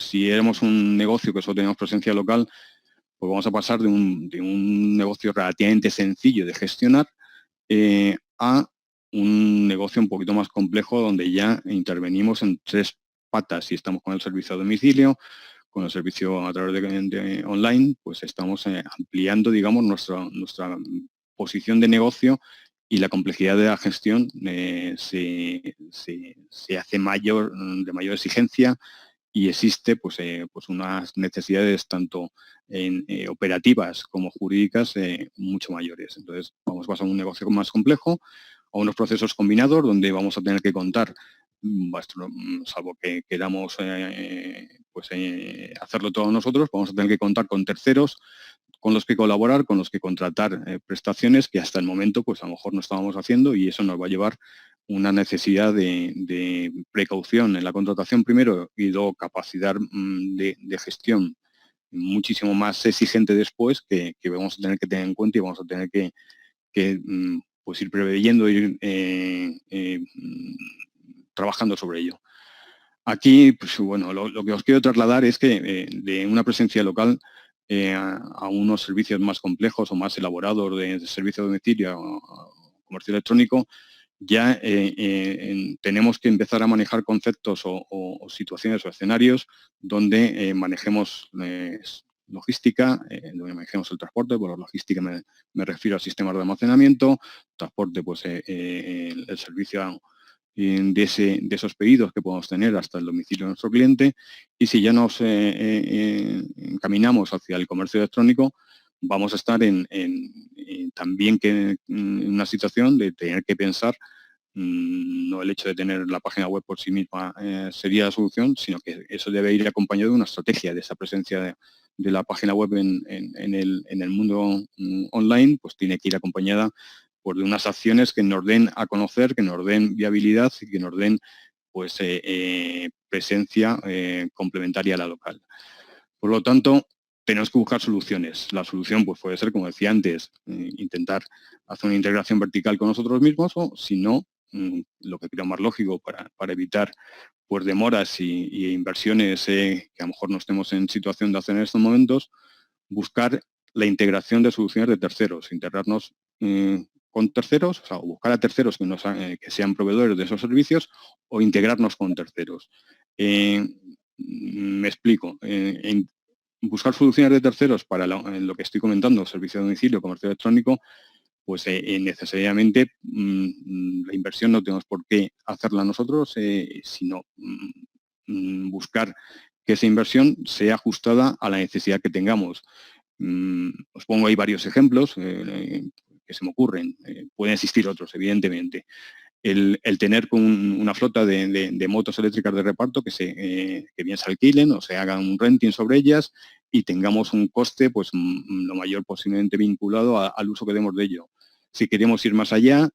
[SPEAKER 5] Si éramos un negocio que solo tenemos presencia local, pues vamos a pasar de un negocio relativamente sencillo de gestionar a un negocio un poquito más complejo donde ya intervenimos en 3 patas. Si estamos con el servicio a domicilio, con el servicio a través de online, pues estamos ampliando, digamos, nuestra posición de negocio, y la complejidad de la gestión se hace de mayor exigencia, y existe pues unas necesidades tanto operativas como jurídicas mucho mayores. Entonces vamos a pasar a un negocio más complejo, a unos procesos combinados donde vamos a tener que contar, salvo que queramos hacerlo todos nosotros, vamos a tener que contar con terceros con los que colaborar, con los que contratar prestaciones que hasta el momento pues a lo mejor no estábamos haciendo, y eso nos va a llevar una necesidad de precaución en la contratación primero, y luego capacidad de gestión muchísimo más exigente después, que vamos a tener que tener en cuenta, y vamos a tener que pues ir preveyendo, ir trabajando sobre ello. Aquí, pues bueno, lo que os quiero trasladar es que de una presencia local a unos servicios más complejos o más elaborados de servicio de domicilio o comercio electrónico, ya tenemos que empezar a manejar conceptos o situaciones o escenarios donde manejemos logística, donde manejemos el transporte. Por logística me refiero a sistemas de almacenamiento, transporte, pues el servicio de esos pedidos que podamos tener hasta el domicilio de nuestro cliente. Y si ya nos encaminamos hacia el comercio electrónico, vamos a estar también en una situación de tener que pensar, no el hecho de tener la página web por sí misma sería la solución, sino que eso debe ir acompañado de una estrategia de esa presencia de la página web en el mundo online, pues tiene que ir acompañada por de unas acciones que nos den a conocer, que nos den viabilidad y que nos den pues presencia complementaria a la local. Por lo tanto, tenemos que buscar soluciones. La solución pues puede ser, como decía antes, intentar hacer una integración vertical con nosotros mismos, o si no, lo que creo más lógico para evitar pues demoras y inversiones que a lo mejor no estemos en situación de hacer en estos momentos, buscar la integración de soluciones de terceros, integrarnos con terceros, o sea, buscar a terceros que sean proveedores de esos servicios, o integrarnos con terceros. Me explico. Buscar soluciones de terceros para lo que estoy comentando, servicio de domicilio, comercio electrónico, pues necesariamente la inversión no tenemos por qué hacerla nosotros, sino buscar que esa inversión sea ajustada a la necesidad que tengamos. Os pongo ahí varios ejemplos que se me ocurren. Pueden existir otros, evidentemente. El tener una flota de motos eléctricas de reparto que bien se alquilen o se haga un renting sobre ellas, y tengamos un coste pues lo mayor posiblemente vinculado al uso que demos de ello. Si queremos ir más allá,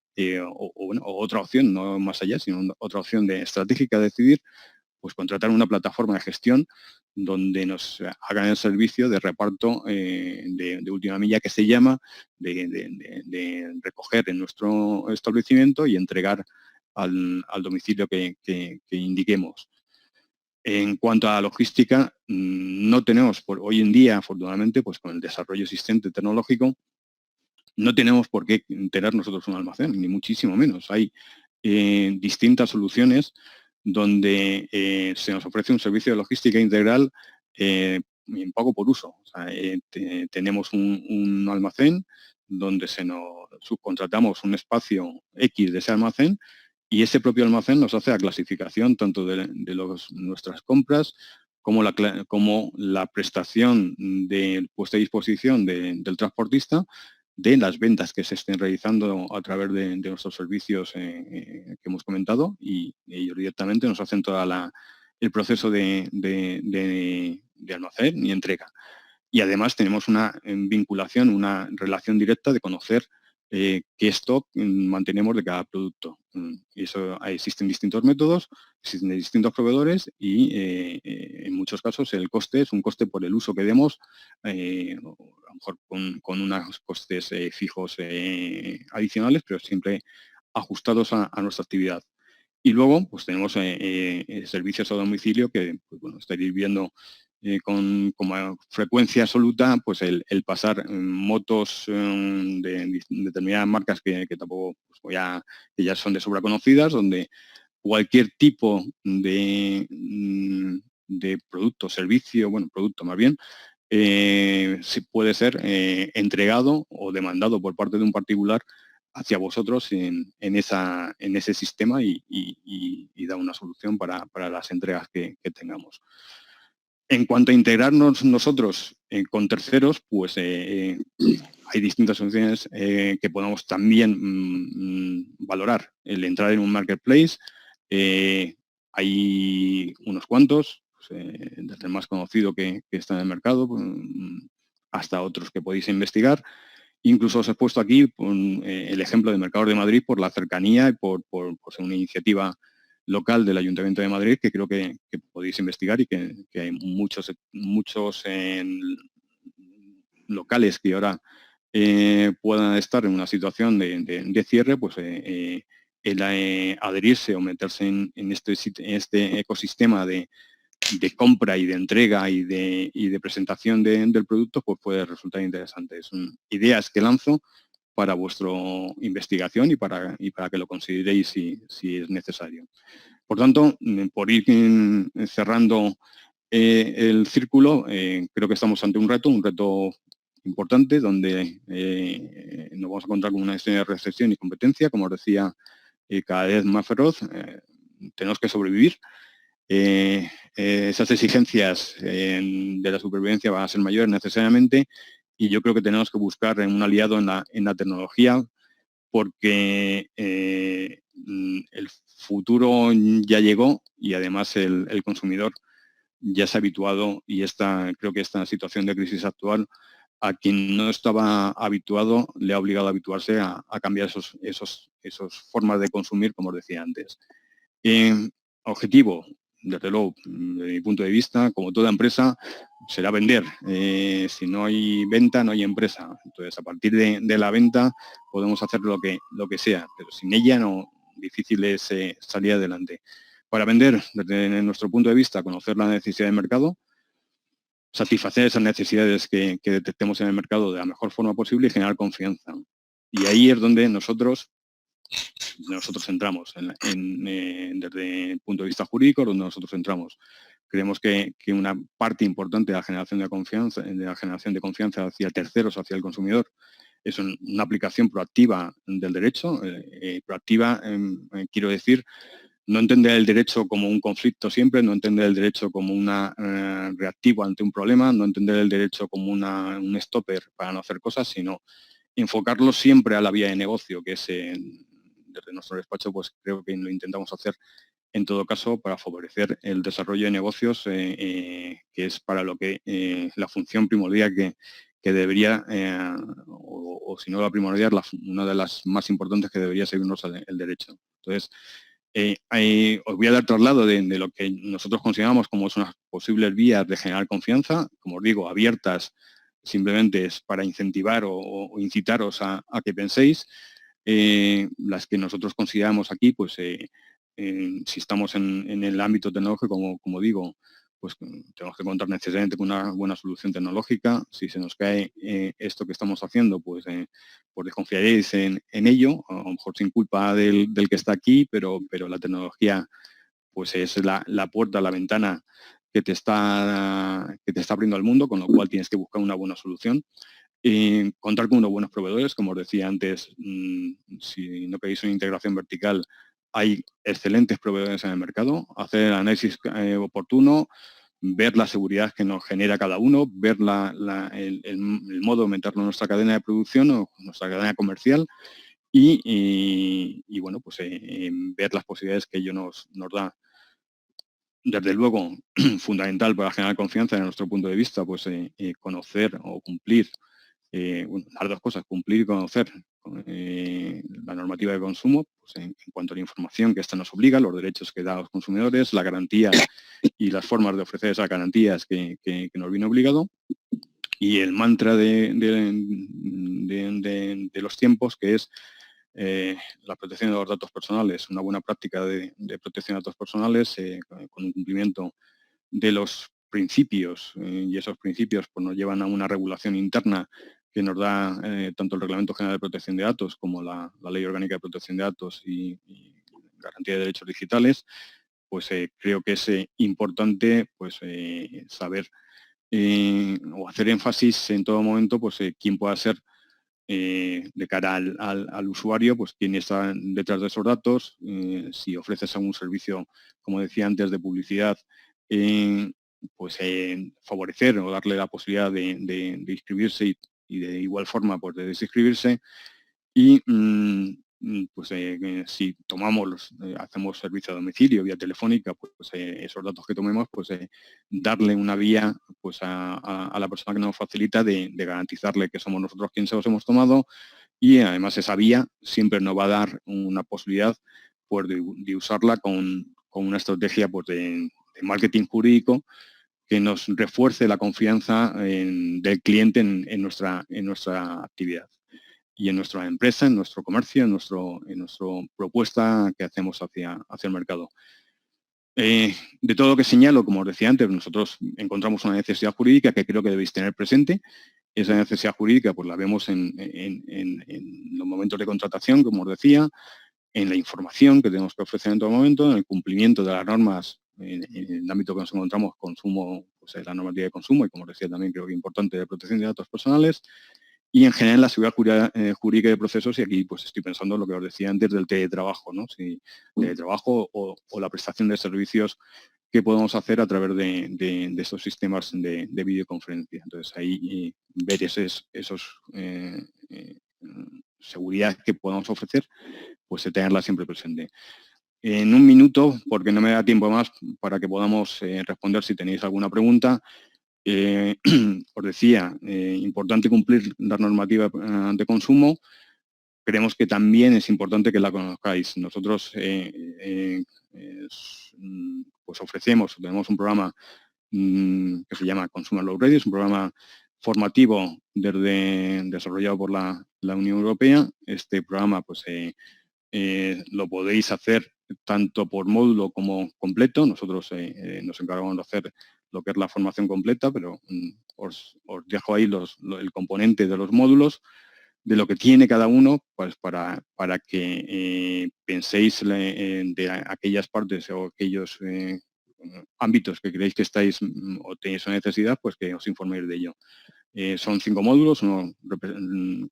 [SPEAKER 5] o otra opción, no más allá, sino otra opción estratégica de decidir, pues contratar una plataforma de gestión donde nos hagan el servicio de reparto de última milla, que se llama, de recoger en nuestro establecimiento y entregar al domicilio que indiquemos. En cuanto a la logística, no tenemos, hoy en día, afortunadamente, pues con el desarrollo existente tecnológico, no tenemos por qué tener nosotros un almacén, ni muchísimo menos. Hay distintas soluciones donde se nos ofrece un servicio de logística integral en pago por uso. O sea, tenemos un almacén donde subcontratamos un espacio X de ese almacén, y ese propio almacén nos hace la clasificación tanto de nuestras compras como la prestación de puesta a disposición del transportista, de las ventas que se estén realizando a través de nuestros servicios que hemos comentado, y ellos directamente nos hacen todo el proceso de almacén y entrega. y además tenemos una vinculación, una relación directa de conocer qué stock mantenemos de cada producto. Y eso, existen distintos métodos, existen distintos proveedores y en muchos casos el coste es un coste por el uso que demos, a lo mejor con unos costes fijos adicionales, pero siempre ajustados a nuestra actividad. Y luego, pues tenemos servicios a domicilio que, pues, bueno, estaréis viendo como frecuencia absoluta, pues el pasar motos de determinadas marcas que tampoco, pues, que ya son de sobra conocidas, donde cualquier tipo de producto, servicio, bueno, producto más bien, puede ser entregado o demandado por parte de un particular hacia vosotros en ese sistema y da una solución para las entregas que tengamos. En cuanto a integrarnos nosotros con terceros, pues hay distintas soluciones que podemos también valorar. El entrar en un marketplace, hay unos cuantos, pues, desde el más conocido que está en el mercado, hasta otros que podéis investigar. Incluso os he puesto aquí el ejemplo de Mercados de Madrid por la cercanía y por ser una iniciativa local del Ayuntamiento de Madrid que creo que podéis investigar y que hay muchos locales que ahora puedan estar en una situación de cierre, pues el adherirse o meterse en este ecosistema de compra y de entrega y de presentación del producto, pues puede resultar interesante. Son ideas que lanzo para vuestra investigación y para que lo consideréis si es necesario. Por tanto, por ir cerrando el círculo, creo que estamos ante un reto importante, donde nos vamos a encontrar con una historia de recepción y competencia, como os decía, cada vez más feroz. Tenemos que sobrevivir. Esas exigencias de la supervivencia van a ser mayores necesariamente y yo creo que tenemos que buscar un aliado en la tecnología porque el futuro ya llegó y además el consumidor ya se ha habituado y creo que esta situación de crisis actual a quien no estaba habituado le ha obligado a habituarse a cambiar esos formas de consumir, como os decía antes. Objetivo, desde luego, desde mi punto de vista, como toda empresa, será vender. Si no hay venta, no hay empresa. Entonces, a partir de la venta podemos hacer lo que sea, pero sin ella difícil es salir adelante. Para vender, desde nuestro punto de vista, conocer la necesidad del mercado, satisfacer esas necesidades que detectemos en el mercado de la mejor forma posible y generar confianza. Y ahí es donde nosotros entramos, desde el punto de vista jurídico, donde nosotros entramos. Creemos que una parte importante de la generación de confianza hacia terceros, hacia el consumidor, es una aplicación proactiva del derecho. Proactiva, quiero decir, no entender el derecho como un conflicto siempre, no entender el derecho como una reactivo ante un problema, no entender el derecho como un stopper para no hacer cosas, sino enfocarlo siempre a la vía de negocio, que es desde nuestro despacho, pues creo que lo intentamos hacer en todo caso para favorecer el desarrollo de negocios, que es para lo que la función primordial que debería, o si no la primordial, una de las más importantes que debería seguirnos el derecho. Entonces, os voy a dar traslado de lo que nosotros consideramos como son unas posibles vías de generar confianza, como os digo, abiertas, simplemente es para incentivar o incitaros a que penséis. Las que nosotros consideramos aquí, pues si estamos en el ámbito tecnológico, como digo, pues tenemos que contar necesariamente con una buena solución tecnológica. Si se nos cae esto que estamos haciendo, pues desconfiaréis en ello, a lo mejor sin culpa del que está aquí, pero la tecnología pues es la puerta, la ventana que te está abriendo al mundo, con lo cual tienes que buscar una buena solución. Contar con unos buenos proveedores, como os decía antes, si no queréis una integración vertical, hay excelentes proveedores en el mercado, hacer el análisis oportuno, ver la seguridad que nos genera cada uno, ver el modo de meterlo en nuestra cadena de producción o nuestra cadena comercial y bueno, pues ver las posibilidades que ello nos da. desde luego, fundamental para generar confianza, en nuestro punto de vista, pues conocer o cumplir, bueno, las dos cosas, cumplir y conocer la normativa de consumo, pues en cuanto a la información que esta nos obliga, los derechos que da a los consumidores, la garantía y las formas de ofrecer esas garantías que nos viene obligado, y el mantra de los tiempos, que es la protección de los datos personales, una buena práctica de protección de datos personales con un cumplimiento de los principios, y esos principios pues, nos llevan a una regulación interna que nos da tanto el Reglamento General de Protección de Datos como la Ley Orgánica de Protección de Datos y Garantía de Derechos Digitales, pues creo que es importante pues, saber o hacer énfasis en todo momento pues, quién pueda ser de cara al usuario, pues quién está detrás de esos datos, si ofreces algún servicio, como decía antes, de publicidad, pues favorecer o darle la posibilidad de inscribirse y de igual forma pues de desinscribirse, y pues si tomamos, hacemos servicio a domicilio, vía telefónica, pues esos datos que tomemos, pues darle una vía pues a la persona que nos facilita de garantizarle que somos nosotros quienes los hemos tomado, y además esa vía siempre nos va a dar una posibilidad pues, de usarla con una estrategia pues, de marketing jurídico que nos refuerce la confianza del cliente en nuestra actividad y en nuestra empresa, en nuestro comercio, en nuestra propuesta que hacemos hacia el mercado. De todo lo que señalo, como os decía antes, nosotros encontramos una necesidad jurídica que creo que debéis tener presente. Esa necesidad jurídica pues la vemos en los momentos de contratación, como os decía, en la información que tenemos que ofrecer en todo momento, en el cumplimiento de las normas en el ámbito que nos encontramos, consumo, pues la normativa de consumo, y como os decía también creo que es importante, de protección de datos personales, y en general la seguridad jurídica de procesos, y aquí pues estoy pensando en lo que os decía antes del teletrabajo, ¿no? Si teletrabajo o la prestación de servicios que podemos hacer a través de estos sistemas de videoconferencia. Entonces ahí ver esos seguridad que podamos ofrecer, pues tenerla siempre presente. En un minuto, porque no me da tiempo más para que podamos responder si tenéis alguna pregunta, os decía, importante cumplir la normativa de consumo. Creemos que también es importante que la conozcáis. Nosotros pues ofrecemos, tenemos un programa que se llama Consumer Law Ready, es un programa formativo desarrollado por la Unión Europea. Este programa pues, lo podéis hacer tanto por módulo como completo. Nosotros nos encargamos de hacer lo que es la formación completa, pero os dejo ahí el componente de los módulos, de lo que tiene cada uno, pues para que penséis de aquellas partes o aquellos ámbitos que creéis que estáis o tenéis una necesidad, pues que os informéis de ello. Son 5 módulos, uno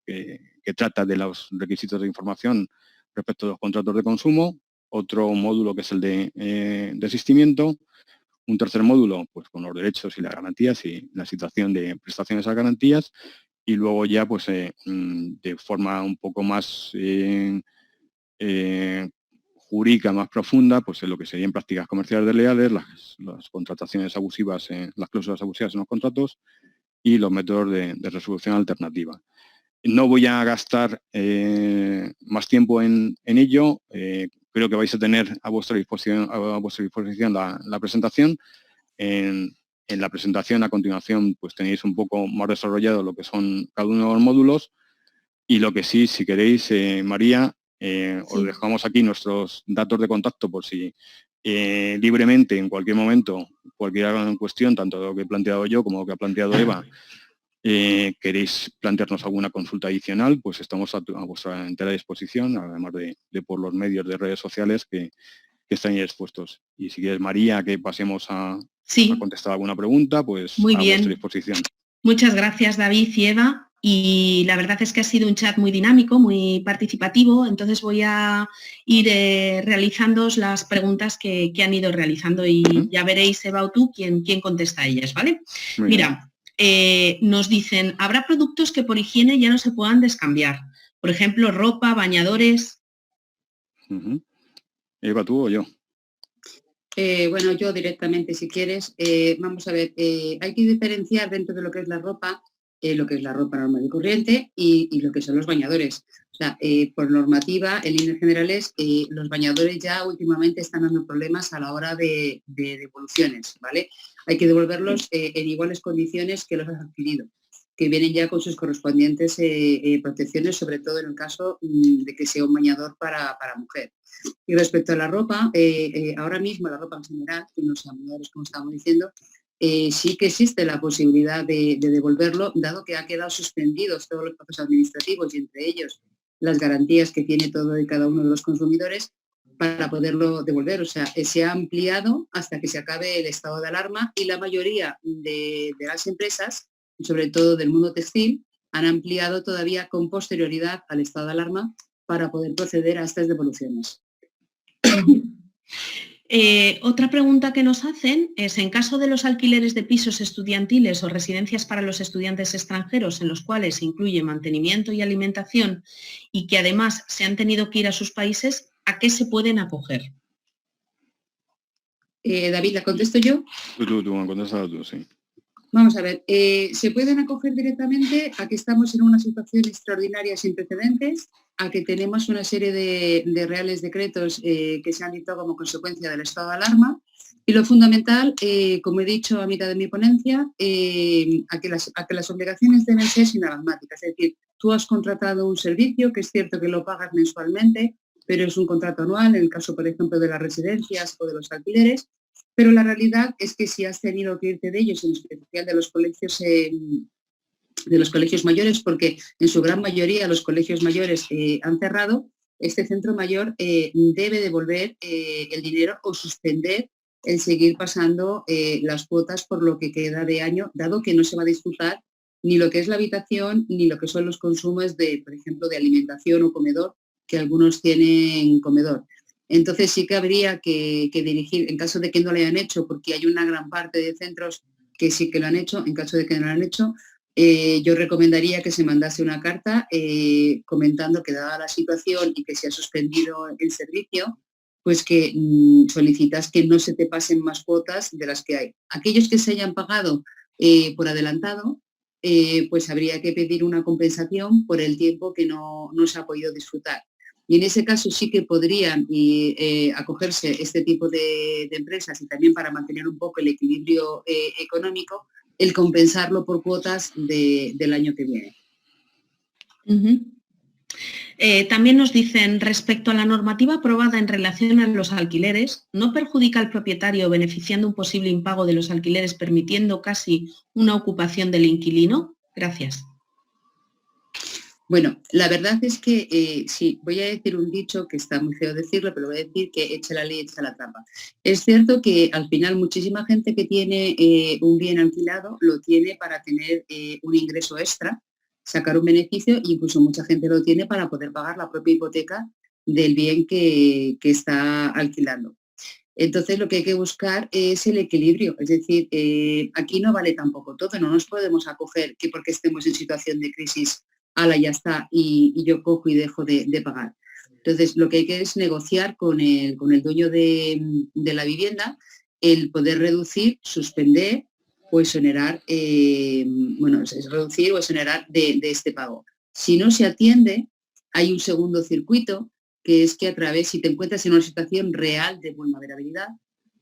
[SPEAKER 5] que trata de los requisitos de información respecto a los contratos de consumo, otro módulo que es el de desistimiento, un tercer módulo pues con los derechos y las garantías y la situación de prestación de esas garantías, y luego ya pues de forma un poco más jurídica, más profunda, pues en lo que serían prácticas comerciales desleales, las contrataciones abusivas, las cláusulas abusivas en los contratos y los métodos de resolución alternativa. No voy a gastar más tiempo en ello. Creo que vais a tener a vuestra disposición la presentación. En la presentación a continuación pues tenéis un poco más desarrollado lo que son cada uno de los módulos, y lo que sí, si queréis, María, os dejamos aquí nuestros datos de contacto por si libremente en cualquier momento, cualquier cuestión, tanto lo que he planteado yo como lo que ha planteado Eva, queréis plantearnos alguna consulta adicional, pues estamos a vuestra entera disposición, además de por los medios de redes sociales que están ahí expuestos. Y si quieres, María, que pasemos a contestar alguna pregunta, pues
[SPEAKER 2] muy
[SPEAKER 5] a
[SPEAKER 2] bien.
[SPEAKER 5] vuestra disposición.
[SPEAKER 2] Muchas gracias, David y Eva. Y la verdad es que ha sido un chat muy dinámico, muy participativo, entonces voy a ir realizando las preguntas que han ido realizando y ya veréis, Eva o tú, quién contesta a ellas, ¿vale? Mira, nos dicen, ¿habrá productos que por higiene ya no se puedan descambiar? Por ejemplo, ropa, bañadores.
[SPEAKER 5] Eva, ¿tú o yo?
[SPEAKER 1] Bueno, yo directamente, si quieres, vamos a ver, hay que diferenciar dentro de lo que es la ropa, lo que es la ropa normal y corriente y lo que son los bañadores. O sea, por normativa, en líneas generales, los bañadores ya últimamente están dando problemas a la hora de devoluciones, ¿vale? Hay que devolverlos en iguales condiciones que los has adquirido, que vienen ya con sus correspondientes protecciones, sobre todo en el caso de que sea un bañador para mujer. Y respecto a la ropa, ahora mismo la ropa en general, que no sean menores, como estábamos diciendo, sí que existe la posibilidad de devolverlo, dado que ha quedado suspendidos todos los procesos administrativos y entre ellos las garantías que tiene todo y cada uno de los consumidores para poderlo devolver. O sea, se ha ampliado hasta que se acabe el estado de alarma y la mayoría de las empresas, sobre todo del mundo textil, han ampliado todavía con posterioridad al estado de alarma para poder proceder a estas devoluciones.
[SPEAKER 2] Otra pregunta que nos hacen es, en caso de los alquileres de pisos estudiantiles o residencias para los estudiantes extranjeros en los cuales se incluye mantenimiento y alimentación y que además se han tenido que ir a sus países, ¿a qué se pueden acoger?
[SPEAKER 1] David, ¿la contesto yo?
[SPEAKER 5] Tú, contesta tú, sí.
[SPEAKER 1] Vamos a ver, se pueden acoger directamente a que estamos en una situación extraordinaria sin precedentes, a que tenemos una serie de reales decretos que se han dictado como consecuencia del estado de alarma y lo fundamental, como he dicho a mitad de mi ponencia, a que las obligaciones deben ser sinalagmáticas, es decir, tú has contratado un servicio que es cierto que lo pagas mensualmente, pero es un contrato anual, en el caso, por ejemplo, de las residencias o de los alquileres, pero la realidad es que si has tenido que irte de ellos, en especial de los colegios mayores, porque en su gran mayoría los colegios mayores han cerrado, este centro mayor debe devolver el dinero o suspender el seguir pasando las cuotas por lo que queda de año, dado que no se va a disfrutar ni lo que es la habitación, ni lo que son los consumos de, por ejemplo, de alimentación o comedor, que algunos tienen comedor. Entonces sí que habría que dirigir, en caso de que no lo hayan hecho, porque hay una gran parte de centros que sí que lo han hecho, en caso de que no lo han hecho, yo recomendaría que se mandase una carta comentando que dada la situación y que se ha suspendido el servicio, pues que solicitas que no se te pasen más cuotas de las que hay. Aquellos que se hayan pagado por adelantado, pues habría que pedir una compensación por el tiempo que no se ha podido disfrutar. Y en ese caso sí que podrían acogerse este tipo de empresas y también para mantener un poco el equilibrio económico, el compensarlo por cuotas del año que viene.
[SPEAKER 2] También nos dicen, respecto a la normativa aprobada en relación a los alquileres, ¿no perjudica al propietario beneficiando un posible impago de los alquileres permitiendo casi una ocupación del inquilino? Gracias.
[SPEAKER 1] Bueno, la verdad es que sí, voy a decir un dicho que está muy feo decirlo, pero voy a decir que echa la ley, echa la trampa. Es cierto que al final muchísima gente que tiene un bien alquilado lo tiene para tener un ingreso extra, sacar un beneficio e incluso mucha gente lo tiene para poder pagar la propia hipoteca del bien que está alquilando. Entonces lo que hay que buscar es el equilibrio, es decir, aquí no vale tampoco todo, no nos podemos acoger que porque estemos en situación de crisis, ala, ya está, y yo cojo y dejo de pagar. Entonces lo que hay que es negociar con el dueño de la vivienda, el poder reducir, suspender o exonerar, reducir o exonerar de este pago. Si no se atiende, hay un segundo circuito, que es que a través, si te encuentras en una situación real de vulnerabilidad,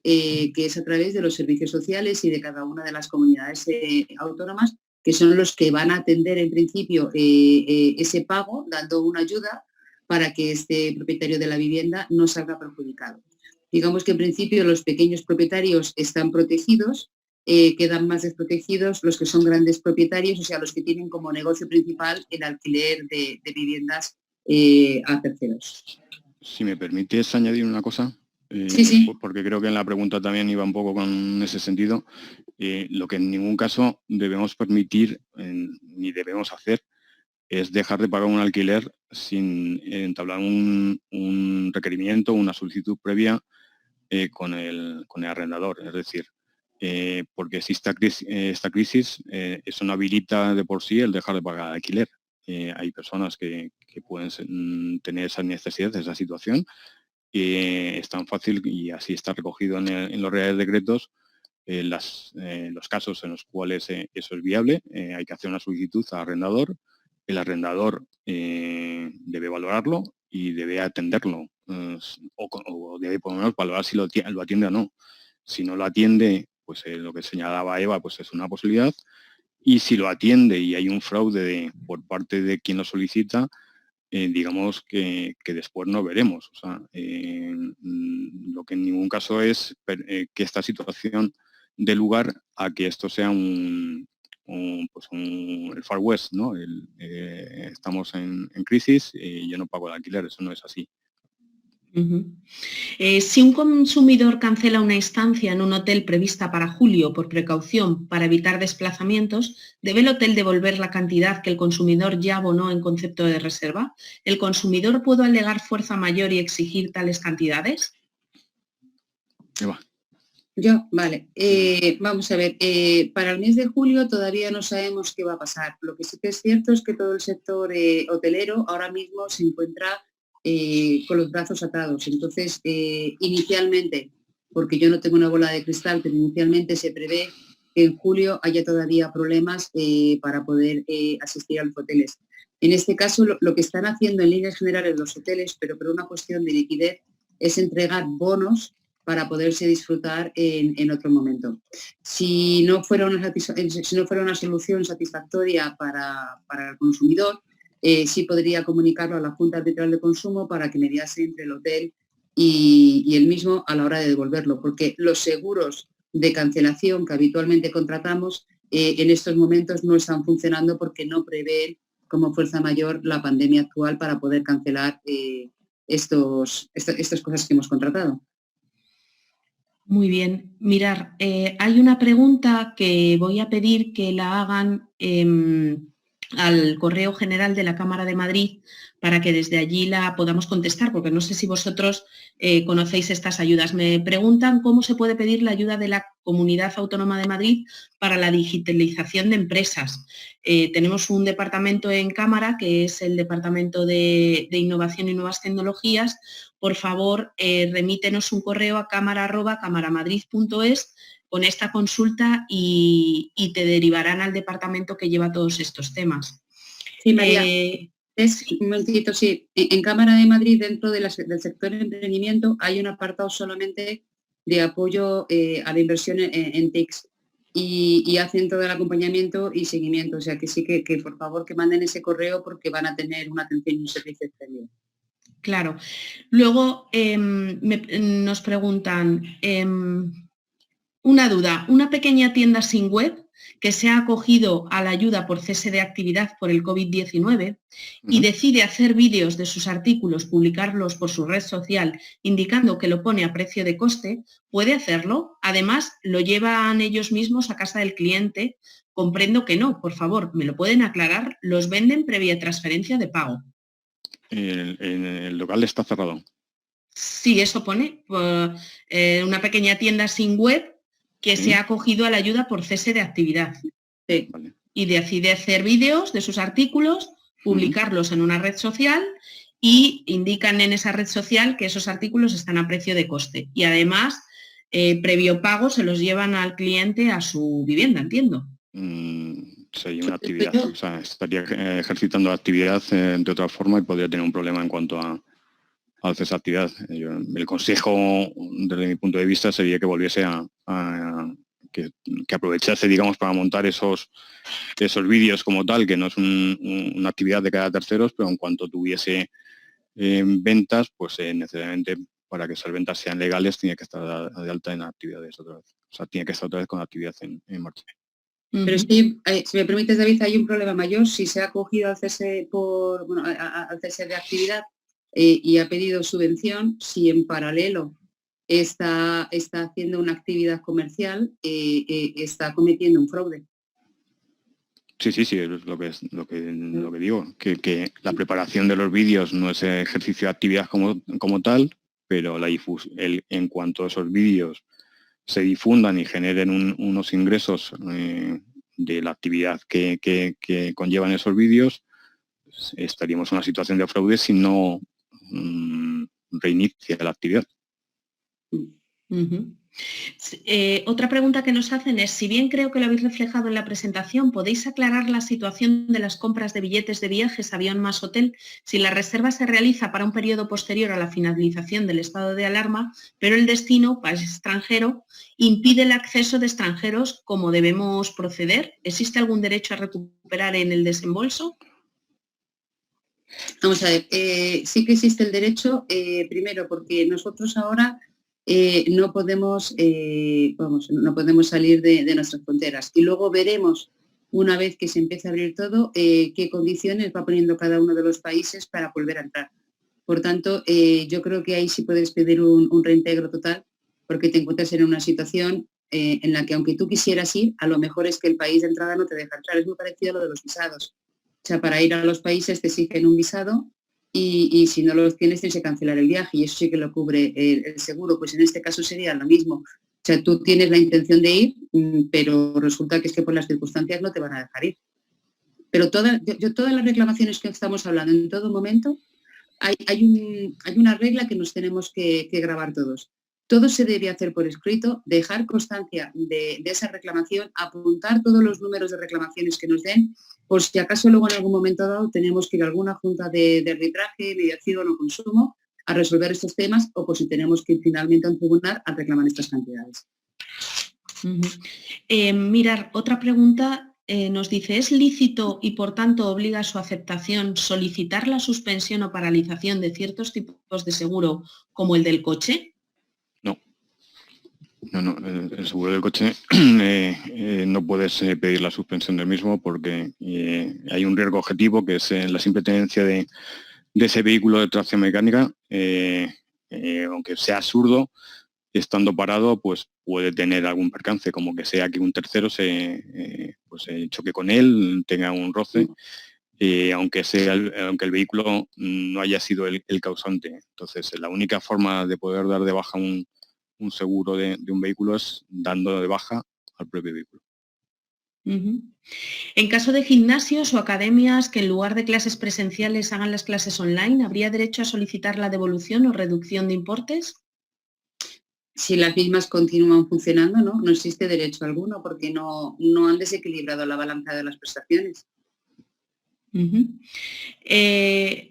[SPEAKER 1] que es a través de los servicios sociales y de cada una de las comunidades autónomas, que son los que van a atender en principio ese pago, dando una ayuda para que este propietario de la vivienda no salga perjudicado. Digamos que en principio los pequeños propietarios están protegidos, quedan más desprotegidos los que son grandes propietarios, o sea, los que tienen como negocio principal el alquiler de viviendas a terceros.
[SPEAKER 5] Si me permites añadir una cosa,
[SPEAKER 1] sí.
[SPEAKER 5] Porque creo que en la pregunta también iba un poco con ese sentido, lo que en ningún caso debemos permitir ni debemos hacer es dejar de pagar un alquiler sin entablar un requerimiento, una solicitud previa con el arrendador. Es decir, porque si esta crisis, eso no habilita de por sí el dejar de pagar alquiler. Hay personas que pueden tener esa necesidad, esa situación, es tan fácil, y así está recogido en los reales decretos, los casos en los cuales eso es viable. Hay que hacer una solicitud al arrendador, el arrendador debe valorarlo y debe atenderlo, o debe por lo menos valorar si lo atiende o no. Si no lo atiende, pues lo que señalaba Eva, pues es una posibilidad, y si lo atiende y hay un fraude por parte de quien lo solicita, digamos que después no veremos. O sea, lo que en ningún caso es que esta situación dé lugar a que esto sea el Far West, ¿no? Estamos en crisis y yo no pago el alquiler, eso no es así.
[SPEAKER 2] Si un consumidor cancela una estancia en un hotel prevista para julio por precaución para evitar desplazamientos, ¿debe el hotel devolver la cantidad que el consumidor ya abonó en concepto de reserva? ¿El consumidor puede alegar fuerza mayor y exigir tales cantidades?
[SPEAKER 5] Eva.
[SPEAKER 1] Vale. Vamos a ver, para el mes de julio todavía no sabemos qué va a pasar. Lo que sí que es cierto es que todo el sector hotelero ahora mismo se encuentra con los brazos atados. Entonces, inicialmente, porque yo no tengo una bola de cristal, pero inicialmente se prevé que en julio haya todavía problemas para poder asistir a los hoteles. En este caso, lo que están haciendo en líneas generales los hoteles, pero por una cuestión de liquidez, es entregar bonos para poderse disfrutar en otro momento. Si no fuera una solución satisfactoria para el consumidor, sí podría comunicarlo a la Junta Arbitral de Consumo para que mediase entre el hotel y el mismo a la hora de devolverlo, porque los seguros de cancelación que habitualmente contratamos en estos momentos no están funcionando porque no prevén como fuerza mayor la pandemia actual para poder cancelar estas cosas que hemos contratado.
[SPEAKER 2] Muy bien. Mirar, hay una pregunta que voy a pedir que la hagan al correo general de la Cámara de Madrid para que desde allí la podamos contestar, porque no sé si vosotros conocéis estas ayudas. Me preguntan cómo se puede pedir la ayuda de la Comunidad Autónoma de Madrid para la digitalización de empresas. Tenemos un departamento en Cámara, que es el Departamento de Innovación y Nuevas Tecnologías. Por favor, remítenos un correo a cámara@camaramadrid.es con esta consulta y te derivarán al departamento que lleva todos estos temas.
[SPEAKER 1] Sí, María. Un momentito, sí. En Cámara de Madrid, dentro del sector de emprendimiento, hay un apartado solamente de apoyo a la inversión en TICs y hacen todo el acompañamiento y seguimiento. O sea, que sí que por favor que manden ese correo porque van a tener una atención y un servicio extendido.
[SPEAKER 2] Claro. Luego nos preguntan, una duda, una pequeña tienda sin web que se ha acogido a la ayuda por cese de actividad por el COVID-19 y decide hacer vídeos de sus artículos, publicarlos por su red social, indicando que lo pone a precio de coste, ¿puede hacerlo? Además, lo llevan ellos mismos a casa del cliente. Comprendo que no, por favor, ¿me lo pueden aclarar? ¿Los venden previa transferencia de pago?
[SPEAKER 5] El local está cerrado.
[SPEAKER 2] Sí, eso pone. Una pequeña tienda sin web que se ha acogido a la ayuda por cese de actividad.
[SPEAKER 1] Sí.
[SPEAKER 5] Vale.
[SPEAKER 2] Y decide hacer vídeos de sus artículos, publicarlos en una red social y indican en esa red social que esos artículos están a precio de coste. Y además, previo pago, se los llevan al cliente a su vivienda, entiendo.
[SPEAKER 5] Sería una actividad, o sea, estaría ejercitando la actividad de otra forma y podría tener un problema en cuanto a cese de actividad. El consejo, desde mi punto de vista, sería que volviese que aprovechase, digamos, para montar esos vídeos como tal, que no es una actividad de cada terceros, pero en cuanto tuviese ventas, pues necesariamente para que esas ventas sean legales tiene que estar de alta en actividades otra vez. O sea, tiene que estar otra vez con actividad en marcha.
[SPEAKER 1] Pero si me permites, David, hay un problema mayor. Si se ha acogido al cese al cese de actividad y ha pedido subvención, si en paralelo está haciendo una actividad comercial, está cometiendo un fraude.
[SPEAKER 5] Sí, es lo que digo, que la preparación de los vídeos no es ejercicio de actividad como tal, pero en cuanto a esos vídeos se difundan y generen unos ingresos de la actividad que conllevan esos vídeos, estaríamos en una situación de fraude si no reinicia la actividad.
[SPEAKER 2] Otra pregunta que nos hacen es, si bien creo que lo habéis reflejado en la presentación, ¿podéis aclarar la situación de las compras de billetes de viajes, avión más hotel, si la reserva se realiza para un periodo posterior a la finalización del estado de alarma, pero el destino, país extranjero, impide el acceso de extranjeros? ¿Cómo debemos proceder? ¿Existe algún derecho a recuperar en el desembolso?
[SPEAKER 1] Vamos a ver, sí que existe el derecho, primero porque nosotros ahora no podemos salir de nuestras fronteras, y luego veremos, una vez que se empiece a abrir todo, qué condiciones va poniendo cada uno de los países para volver a entrar. Por tanto, yo creo que ahí sí puedes pedir un reintegro total, porque te encuentras en una situación en la que, aunque tú quisieras ir, a lo mejor es que el país de entrada no te deja entrar. Es muy parecido a lo de los visados. O sea, para ir a los países te exigen un visado y si no los tienes tienes que cancelar el viaje, y eso sí que lo cubre el seguro. Pues en este caso sería lo mismo. O sea, tú tienes la intención de ir, pero resulta que es que por las circunstancias no te van a dejar ir. Pero todas las reclamaciones que estamos hablando en todo momento, hay una regla que nos tenemos que grabar todos. Todo se debe hacer por escrito, dejar constancia de esa reclamación, apuntar todos los números de reclamaciones que nos den, por si acaso luego en algún momento dado tenemos que ir a alguna junta de arbitraje, mediación o consumo a resolver estos temas, o por si tenemos que ir finalmente a un tribunal a reclamar estas cantidades.
[SPEAKER 2] Mirar, otra pregunta nos dice, ¿es lícito y por tanto obliga a su aceptación solicitar la suspensión o paralización de ciertos tipos de seguro como el del coche?
[SPEAKER 5] No, el seguro del coche no puedes pedir la suspensión del mismo porque hay un riesgo objetivo, que es la simple tenencia de ese vehículo de tracción mecánica, aunque sea absurdo, estando parado, pues puede tener algún percance, como que sea que un tercero se choque con él, tenga un roce, aunque el vehículo no haya sido el causante. Entonces, la única forma de poder dar de baja un seguro de un vehículo es dando de baja al propio vehículo.
[SPEAKER 2] En caso de gimnasios o academias que en lugar de clases presenciales hagan las clases online, ¿habría derecho a solicitar la devolución o reducción de importes?
[SPEAKER 1] Si las mismas continúan funcionando, no existe derecho alguno, porque no han desequilibrado la balanza de las prestaciones.
[SPEAKER 2] En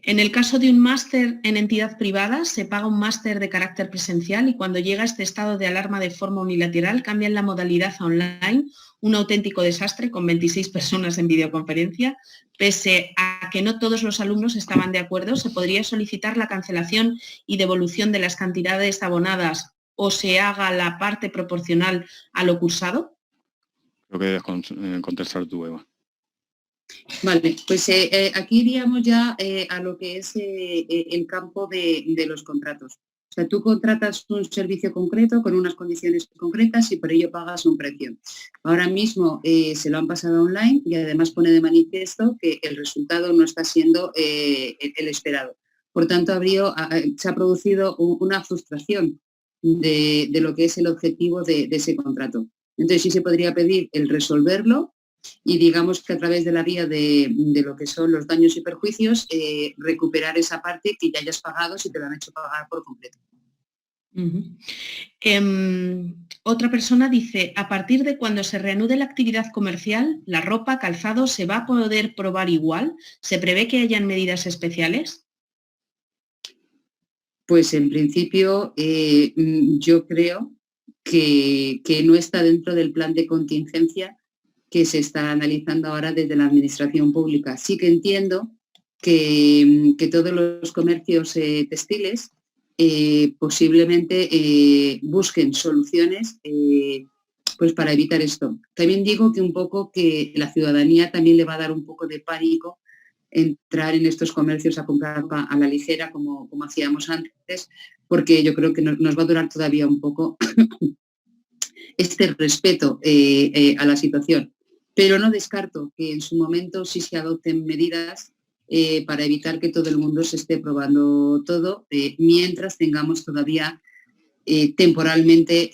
[SPEAKER 2] el caso de un máster en entidad privada, se paga un máster de carácter presencial y cuando llega este estado de alarma de forma unilateral cambian la modalidad a online, un auténtico desastre con 26 personas en videoconferencia. Pese a que no todos los alumnos estaban de acuerdo, ¿se podría solicitar la cancelación y devolución de las cantidades abonadas o se haga la parte proporcional a lo cursado?
[SPEAKER 5] Creo que debes contestar tú, Eva.
[SPEAKER 1] Vale, pues aquí iríamos ya a lo que es el campo de los contratos. O sea, tú contratas un servicio concreto con unas condiciones concretas y por ello pagas un precio. Ahora mismo se lo han pasado online y además pone de manifiesto que el resultado no está siendo el esperado. Por tanto, se ha producido una frustración de lo que es el objetivo de ese contrato. Entonces sí se podría pedir el resolverlo y digamos que a través de la vía de lo que son los daños y perjuicios, recuperar esa parte que ya hayas pagado si te lo han hecho pagar por completo.
[SPEAKER 2] Otra persona dice, a partir de cuando se reanude la actividad comercial, ¿la ropa, calzado se va a poder probar igual? ¿Se prevé que hayan medidas especiales?
[SPEAKER 1] Pues en principio yo creo que no está dentro del plan de contingencia que se está analizando ahora desde la administración pública. Sí que entiendo que todos los comercios textiles posiblemente busquen soluciones pues para evitar esto. También digo que un poco que la ciudadanía también le va a dar un poco de pánico entrar en estos comercios a comprar a la ligera como hacíamos antes, porque yo creo que nos va a durar todavía un poco este respeto a la situación. Pero no descarto que en su momento sí se adopten medidas para evitar que todo el mundo se esté probando todo, mientras tengamos todavía temporalmente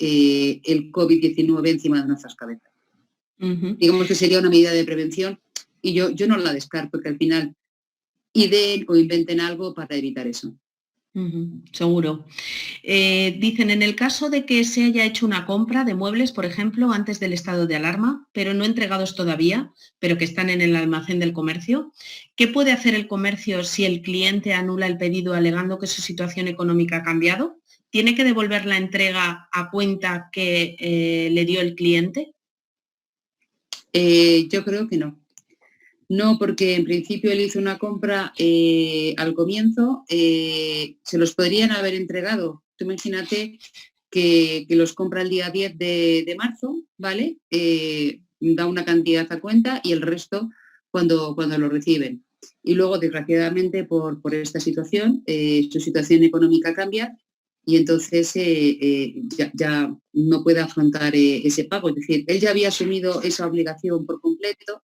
[SPEAKER 1] el COVID-19 encima de nuestras cabezas. Digamos que sería una medida de prevención y yo no la descarto, que al final ideen o inventen algo para evitar eso.
[SPEAKER 2] Seguro. Dicen, en el caso de que se haya hecho una compra de muebles, por ejemplo, antes del estado de alarma, pero no entregados todavía, pero que están en el almacén del comercio, ¿qué puede hacer el comercio si el cliente anula el pedido alegando que su situación económica ha cambiado? ¿Tiene que devolver la entrega a cuenta que le dio el cliente?
[SPEAKER 1] Yo creo que no. No, porque en principio él hizo una compra al comienzo, se los podrían haber entregado. Tú imagínate que los compra el día 10 de marzo, ¿vale? Da una cantidad a cuenta y el resto cuando lo reciben. Y luego, desgraciadamente, por esta situación, su situación económica cambia y entonces ya no puede afrontar ese pago. Es decir, él ya había asumido esa obligación por completo.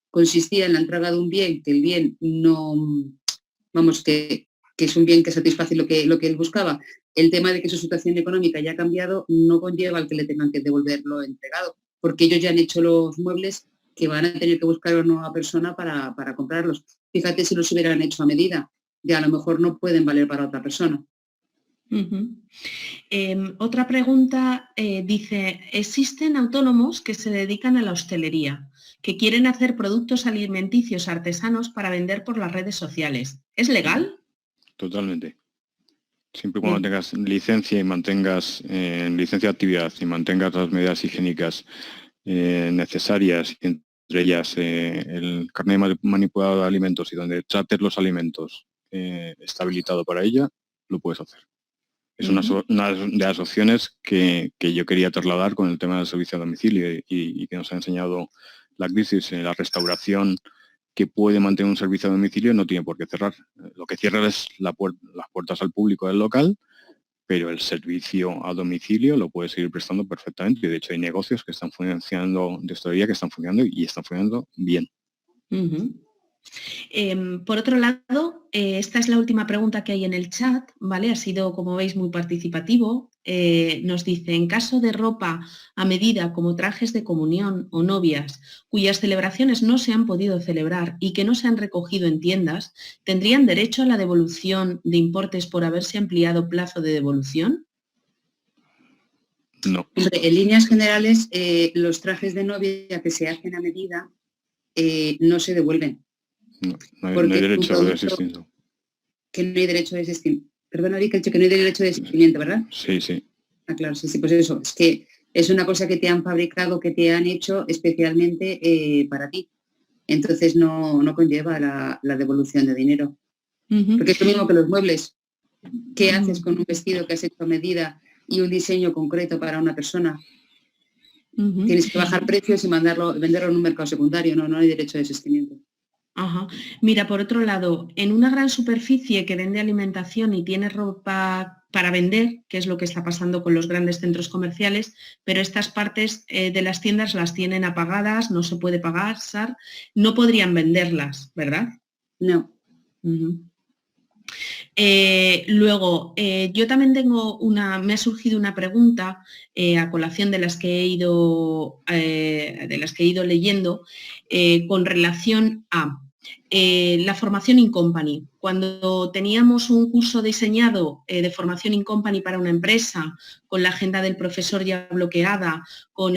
[SPEAKER 1] Consistía en la entrega de un bien, que el bien no, vamos, que es un bien que satisface lo que él buscaba. El tema de que su situación económica ya ha cambiado no conlleva al que le tengan que devolver lo entregado, porque ellos ya han hecho los muebles que van a tener que buscar a una nueva persona para comprarlos. Fíjate si los hubieran hecho a medida, ya a lo mejor no pueden valer para otra persona.
[SPEAKER 2] Otra pregunta dice, existen autónomos que se dedican a la hostelería, que quieren hacer productos alimenticios artesanos para vender por las redes sociales. ¿Es legal?
[SPEAKER 5] Totalmente. Siempre y cuando tengas licencia y mantengas licencia de actividad y mantengas las medidas higiénicas necesarias, entre ellas el carnet manipulado de alimentos y donde trates los alimentos está habilitado para ella, lo puedes hacer. Es una de las opciones que yo quería trasladar con el tema del servicio a domicilio y que nos ha enseñado la crisis. La restauración que puede mantener un servicio a domicilio no tiene por qué cerrar. Lo que cierra es las puertas al público del local, pero el servicio a domicilio lo puede seguir prestando perfectamente. Y de hecho hay negocios que están funcionando de hostelería que están funcionando y están funcionando bien.
[SPEAKER 2] Por otro lado, esta es la última pregunta que hay en el chat, ¿vale? Ha sido, como veis, muy participativo. Nos dice, en caso de ropa a medida como trajes de comunión o novias, cuyas celebraciones no se han podido celebrar y que no se han recogido en tiendas, ¿tendrían derecho a la devolución de importes por haberse ampliado plazo de devolución?
[SPEAKER 5] No.
[SPEAKER 1] En líneas generales, los trajes de novia que se hacen a medida no se devuelven.
[SPEAKER 5] No hay derecho a desistimiento.
[SPEAKER 1] Que no hay derecho a desistimiento. Perdona, Vic, que no hay derecho a desistimiento, ¿verdad?
[SPEAKER 5] Sí.
[SPEAKER 1] Ah, claro, sí, pues eso. Es que es una cosa que te han fabricado, que te han hecho especialmente para ti. Entonces no conlleva la devolución de dinero. Porque es lo mismo que los muebles. ¿Qué haces con un vestido que has hecho a medida y un diseño concreto para una persona? Tienes que bajar precios y venderlo en un mercado secundario. No hay derecho a desistimiento.
[SPEAKER 2] Ajá. Mira, por otro lado, en una gran superficie que vende alimentación y tiene ropa para vender, que es lo que está pasando con los grandes centros comerciales, pero estas partes de las tiendas las tienen apagadas, no se puede pagar, no podrían venderlas, ¿verdad?
[SPEAKER 1] No.
[SPEAKER 2] Luego, yo también tengo me ha surgido una pregunta a colación de las que he ido leyendo con relación a la formación in company. Cuando teníamos un curso diseñado de formación in company para una empresa, con la agenda del profesor ya bloqueada, con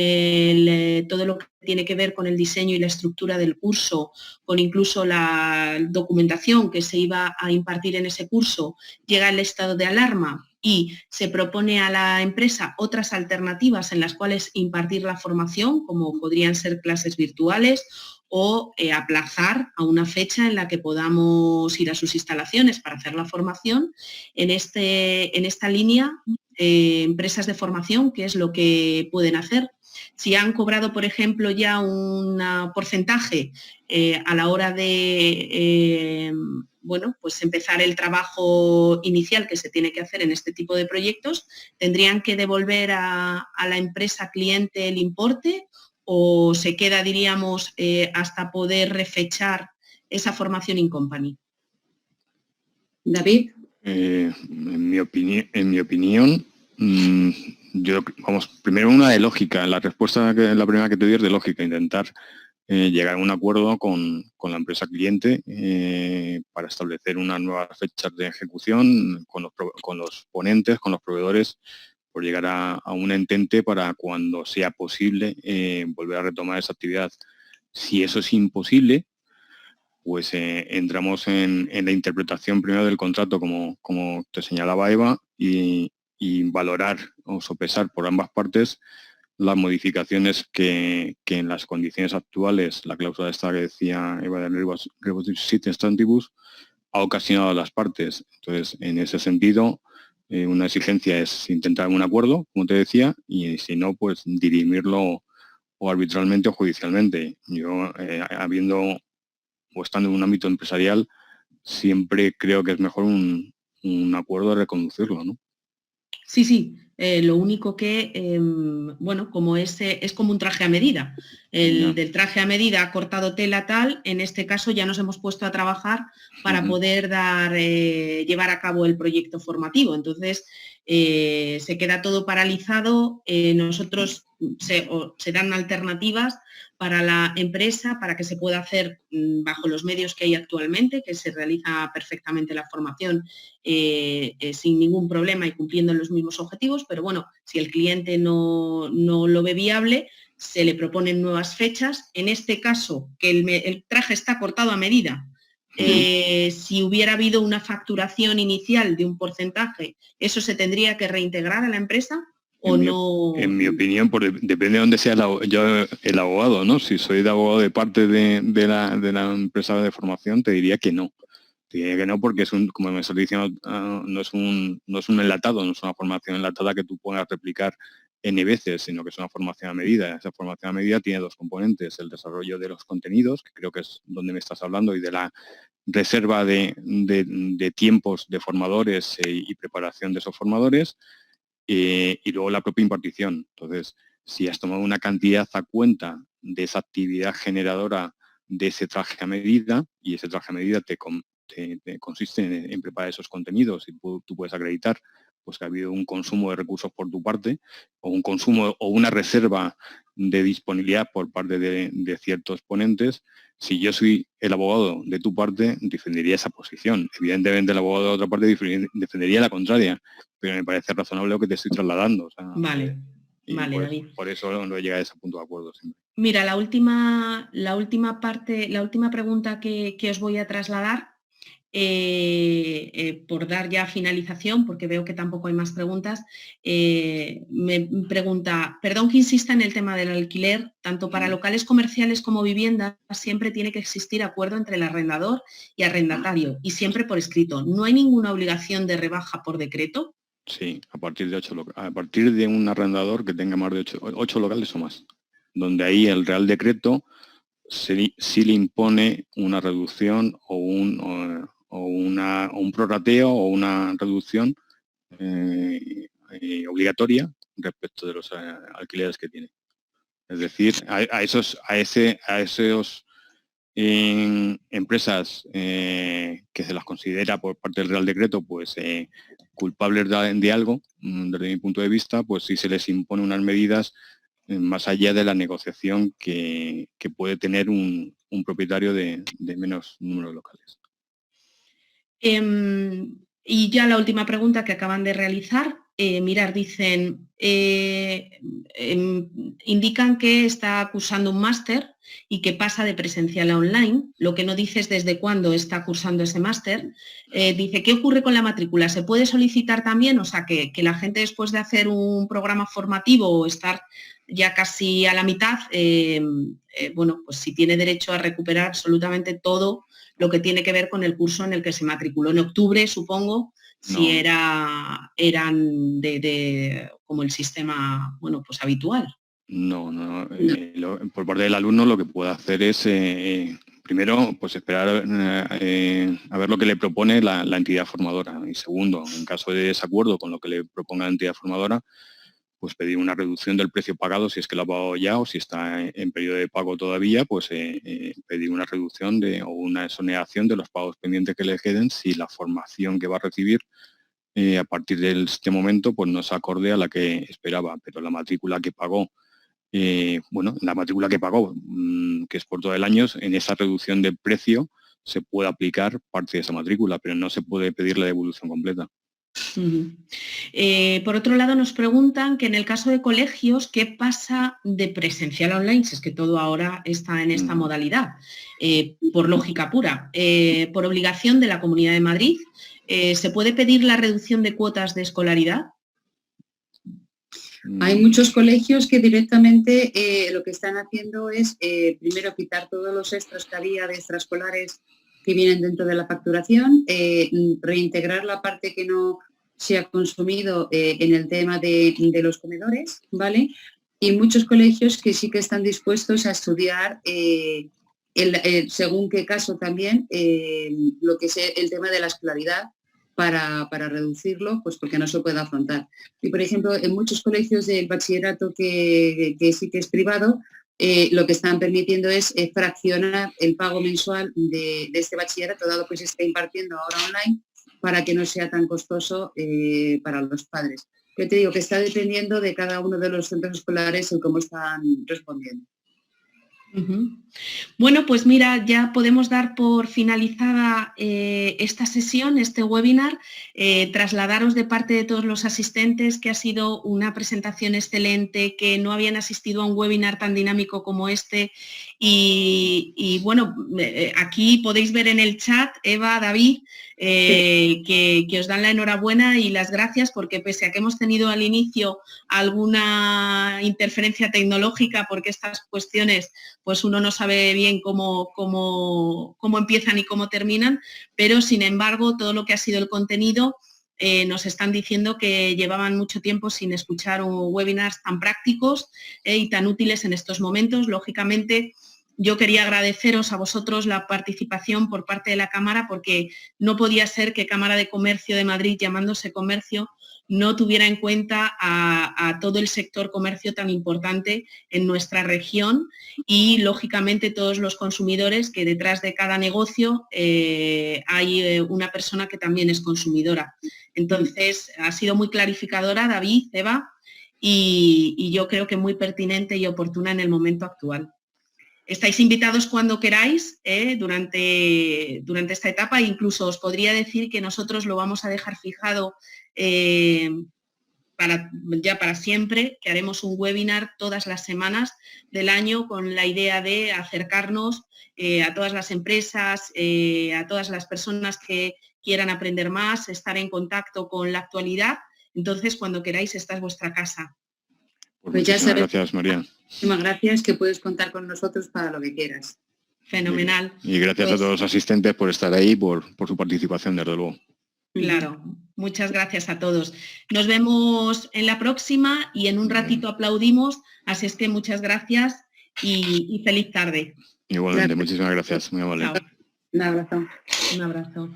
[SPEAKER 2] todo lo que tiene que ver con el diseño y la estructura del curso, con incluso la documentación que se iba a impartir en ese curso, llega el estado de alarma y se propone a la empresa otras alternativas en las cuales impartir la formación, como podrían ser clases virtuales o aplazar a una fecha en la que podamos ir a sus instalaciones para hacer la formación. En esta línea, empresas de formación, ¿qué es lo que pueden hacer? Si han cobrado, por ejemplo, ya un porcentaje a la hora de pues empezar el trabajo inicial que se tiene que hacer en este tipo de proyectos, ¿tendrían que devolver a la empresa cliente el importe o se queda, diríamos, hasta poder refechar esa formación in company?
[SPEAKER 1] David.
[SPEAKER 5] En mi opinión, primero una de lógica. La respuesta, la primera que te doy es de lógica, intentar llegar a un acuerdo con la empresa cliente para establecer unas nuevas fechas de ejecución con los ponentes, con los proveedores, por llegar a un entente para cuando sea posible volver a retomar esa actividad. Si eso es imposible, pues entramos en la interpretación primero del contrato, como te señalaba Eva, y valorar o sopesar por ambas partes las modificaciones que en las condiciones actuales, la cláusula esta que decía Eva de Rebus Sic Stantibus, ha ocasionado a las partes. Entonces, en ese sentido, una exigencia es intentar un acuerdo, como te decía, y si no, pues dirimirlo o arbitralmente o judicialmente. Yo, habiendo o estando en un ámbito empresarial, siempre creo que es mejor un acuerdo de reconducirlo, ¿no?
[SPEAKER 2] Sí, sí. Lo único que, bueno, como es como un traje a medida. El del traje a medida cortado tela tal, en este caso ya nos hemos puesto a trabajar para poder llevar a cabo el proyecto formativo. Entonces, se queda todo paralizado. Nosotros se dan alternativas para la empresa, para que se pueda hacer bajo los medios que hay actualmente, que se realiza perfectamente la formación sin ningún problema y cumpliendo los mismos objetivos, pero bueno, si el cliente no lo ve viable, se le proponen nuevas fechas. En este caso, que el traje está cortado a medida, si hubiera habido una facturación inicial de un porcentaje, ¿eso se tendría que reintegrar a la empresa? ¿O no?
[SPEAKER 5] En mi opinión, depende de dónde sea el abogado, ¿no? Si soy de abogado de parte de la empresa de formación, te diría que no. Te diría que no, porque como me estás diciendo, no es un enlatado, no es una formación enlatada que tú puedas replicar N veces, sino que es una formación a medida. Esa formación a medida tiene dos componentes: el desarrollo de los contenidos, que creo que es donde me estás hablando, y de la reserva de tiempos de formadores y preparación de esos formadores, y luego la propia impartición. Entonces, si has tomado una cantidad a cuenta de esa actividad generadora de ese traje a medida, y ese traje a medida te consiste en preparar esos contenidos, y tú puedes acreditar pues que ha habido un consumo de recursos por tu parte, o un consumo o una reserva de disponibilidad por parte de ciertos ponentes. Si yo soy el abogado de tu parte, defendería esa posición. Evidentemente el abogado de otra parte defendería la contraria, pero me parece razonable lo que te estoy trasladando. O sea,
[SPEAKER 2] vale, David.
[SPEAKER 5] Por eso no llega a ese punto de acuerdo siempre.
[SPEAKER 2] Mira, la última pregunta que os voy a trasladar, por dar ya finalización, porque veo que tampoco hay más preguntas, me pregunta, perdón que insista en el tema del alquiler, tanto para locales comerciales como viviendas, siempre tiene que existir acuerdo entre el arrendador y arrendatario, y siempre por escrito. ¿No hay ninguna obligación de rebaja por decreto?
[SPEAKER 5] Sí, a partir de un arrendador que tenga más de 8 locales o más, donde ahí el Real Decreto sí le impone una reducción o un prorrateo o una reducción obligatoria respecto de los alquileres que tiene. Es decir, a esos empresas que se las considera por parte del Real Decreto pues culpables de algo, desde mi punto de vista, pues sí se les impone unas medidas más allá de la negociación que puede tener un propietario de menos número de locales.
[SPEAKER 2] Y ya la última pregunta que acaban de realizar, dicen, indican que está cursando un máster y que pasa de presencial a online. Lo que no dice es desde cuándo está cursando ese máster. Dice, ¿qué ocurre con la matrícula? ¿Se puede solicitar también? O sea, que la gente, después de hacer un programa formativo o estar ya casi a la mitad, bueno, pues si tiene derecho a recuperar absolutamente todo lo que tiene que ver con el curso en el que se matriculó en octubre, supongo, si eran como el sistema, bueno, pues habitual.
[SPEAKER 5] No. Por parte del alumno lo que puede hacer es, primero, pues esperar a ver lo que le propone la entidad formadora. Y segundo, en caso de desacuerdo con lo que le proponga la entidad formadora, pues pedir una reducción del precio pagado si es que lo ha pagado ya, o si está en periodo de pago todavía, pues pedir una reducción o una exoneración de los pagos pendientes que le queden si la formación que va a recibir a partir de este momento pues no se acorde a la que esperaba, pero la matrícula que pagó bueno, la matrícula que pagó, que es por todo el año, en esa reducción de precio se puede aplicar parte de esa matrícula, pero no se puede pedir la devolución completa.
[SPEAKER 2] Por otro lado, nos preguntan que en el caso de colegios, ¿qué pasa de presencial a online? Si es que todo ahora está en esta modalidad, por lógica pura. Por obligación de la Comunidad de Madrid, ¿se puede pedir la reducción de cuotas de escolaridad?
[SPEAKER 1] Hay muchos colegios que directamente lo que están haciendo es, primero, quitar todos los extras que había de extraescolares que vienen dentro de la facturación, reintegrar la parte que no se ha consumido en el tema de los comedores, ¿vale? Y muchos colegios que sí que están dispuestos a estudiar, según qué caso también, lo que es el tema de la escolaridad para reducirlo, pues porque no se puede afrontar. Y, por ejemplo, en muchos colegios del bachillerato que sí que es privado, lo que están permitiendo es fraccionar el pago mensual de este bachillerato, dado que se está impartiendo ahora online, para que no sea tan costoso para los padres. Yo te digo que está dependiendo de cada uno de los centros escolares en cómo están respondiendo.
[SPEAKER 2] Bueno, pues mira, ya podemos dar por finalizada esta sesión, este webinar, trasladaros de parte de todos los asistentes que ha sido una presentación excelente, que no habían asistido a un webinar tan dinámico como este y bueno, aquí podéis ver en el chat, Eva, David, que os dan la enhorabuena y las gracias porque pese a que hemos tenido al inicio alguna interferencia tecnológica porque estas cuestiones pues uno no sabe bien cómo empiezan y cómo terminan, pero sin embargo todo lo que ha sido el contenido nos están diciendo que llevaban mucho tiempo sin escuchar webinars tan prácticos y tan útiles en estos momentos. Lógicamente, yo quería agradeceros a vosotros la participación por parte de la Cámara porque no podía ser que Cámara de Comercio de Madrid, llamándose Comercio, no tuviera en cuenta a todo el sector comercio tan importante en nuestra región y, lógicamente, todos los consumidores, que detrás de cada negocio hay una persona que también es consumidora. Entonces, ha sido muy clarificadora, David, Eva, y yo creo que muy pertinente y oportuna en el momento actual. Estáis invitados cuando queráis durante esta etapa, incluso os podría decir que nosotros lo vamos a dejar fijado para siempre, que haremos un webinar todas las semanas del año con la idea de acercarnos a todas las empresas, a todas las personas que quieran aprender más, estar en contacto con la actualidad. Entonces, cuando queráis, esta es vuestra casa.
[SPEAKER 5] Pues ya sabes, gracias, María.
[SPEAKER 1] Muchísimas gracias, que puedes contar con nosotros para lo que quieras.
[SPEAKER 2] Fenomenal.
[SPEAKER 5] Y gracias a todos los asistentes por estar ahí, por su participación, desde luego.
[SPEAKER 2] Claro, muchas gracias a todos. Nos vemos en la próxima y en un ratito aplaudimos, así es que muchas gracias y feliz tarde.
[SPEAKER 5] Igualmente, muchísimas gracias, muy amable.
[SPEAKER 2] Chao.
[SPEAKER 1] Un abrazo.
[SPEAKER 2] Un abrazo.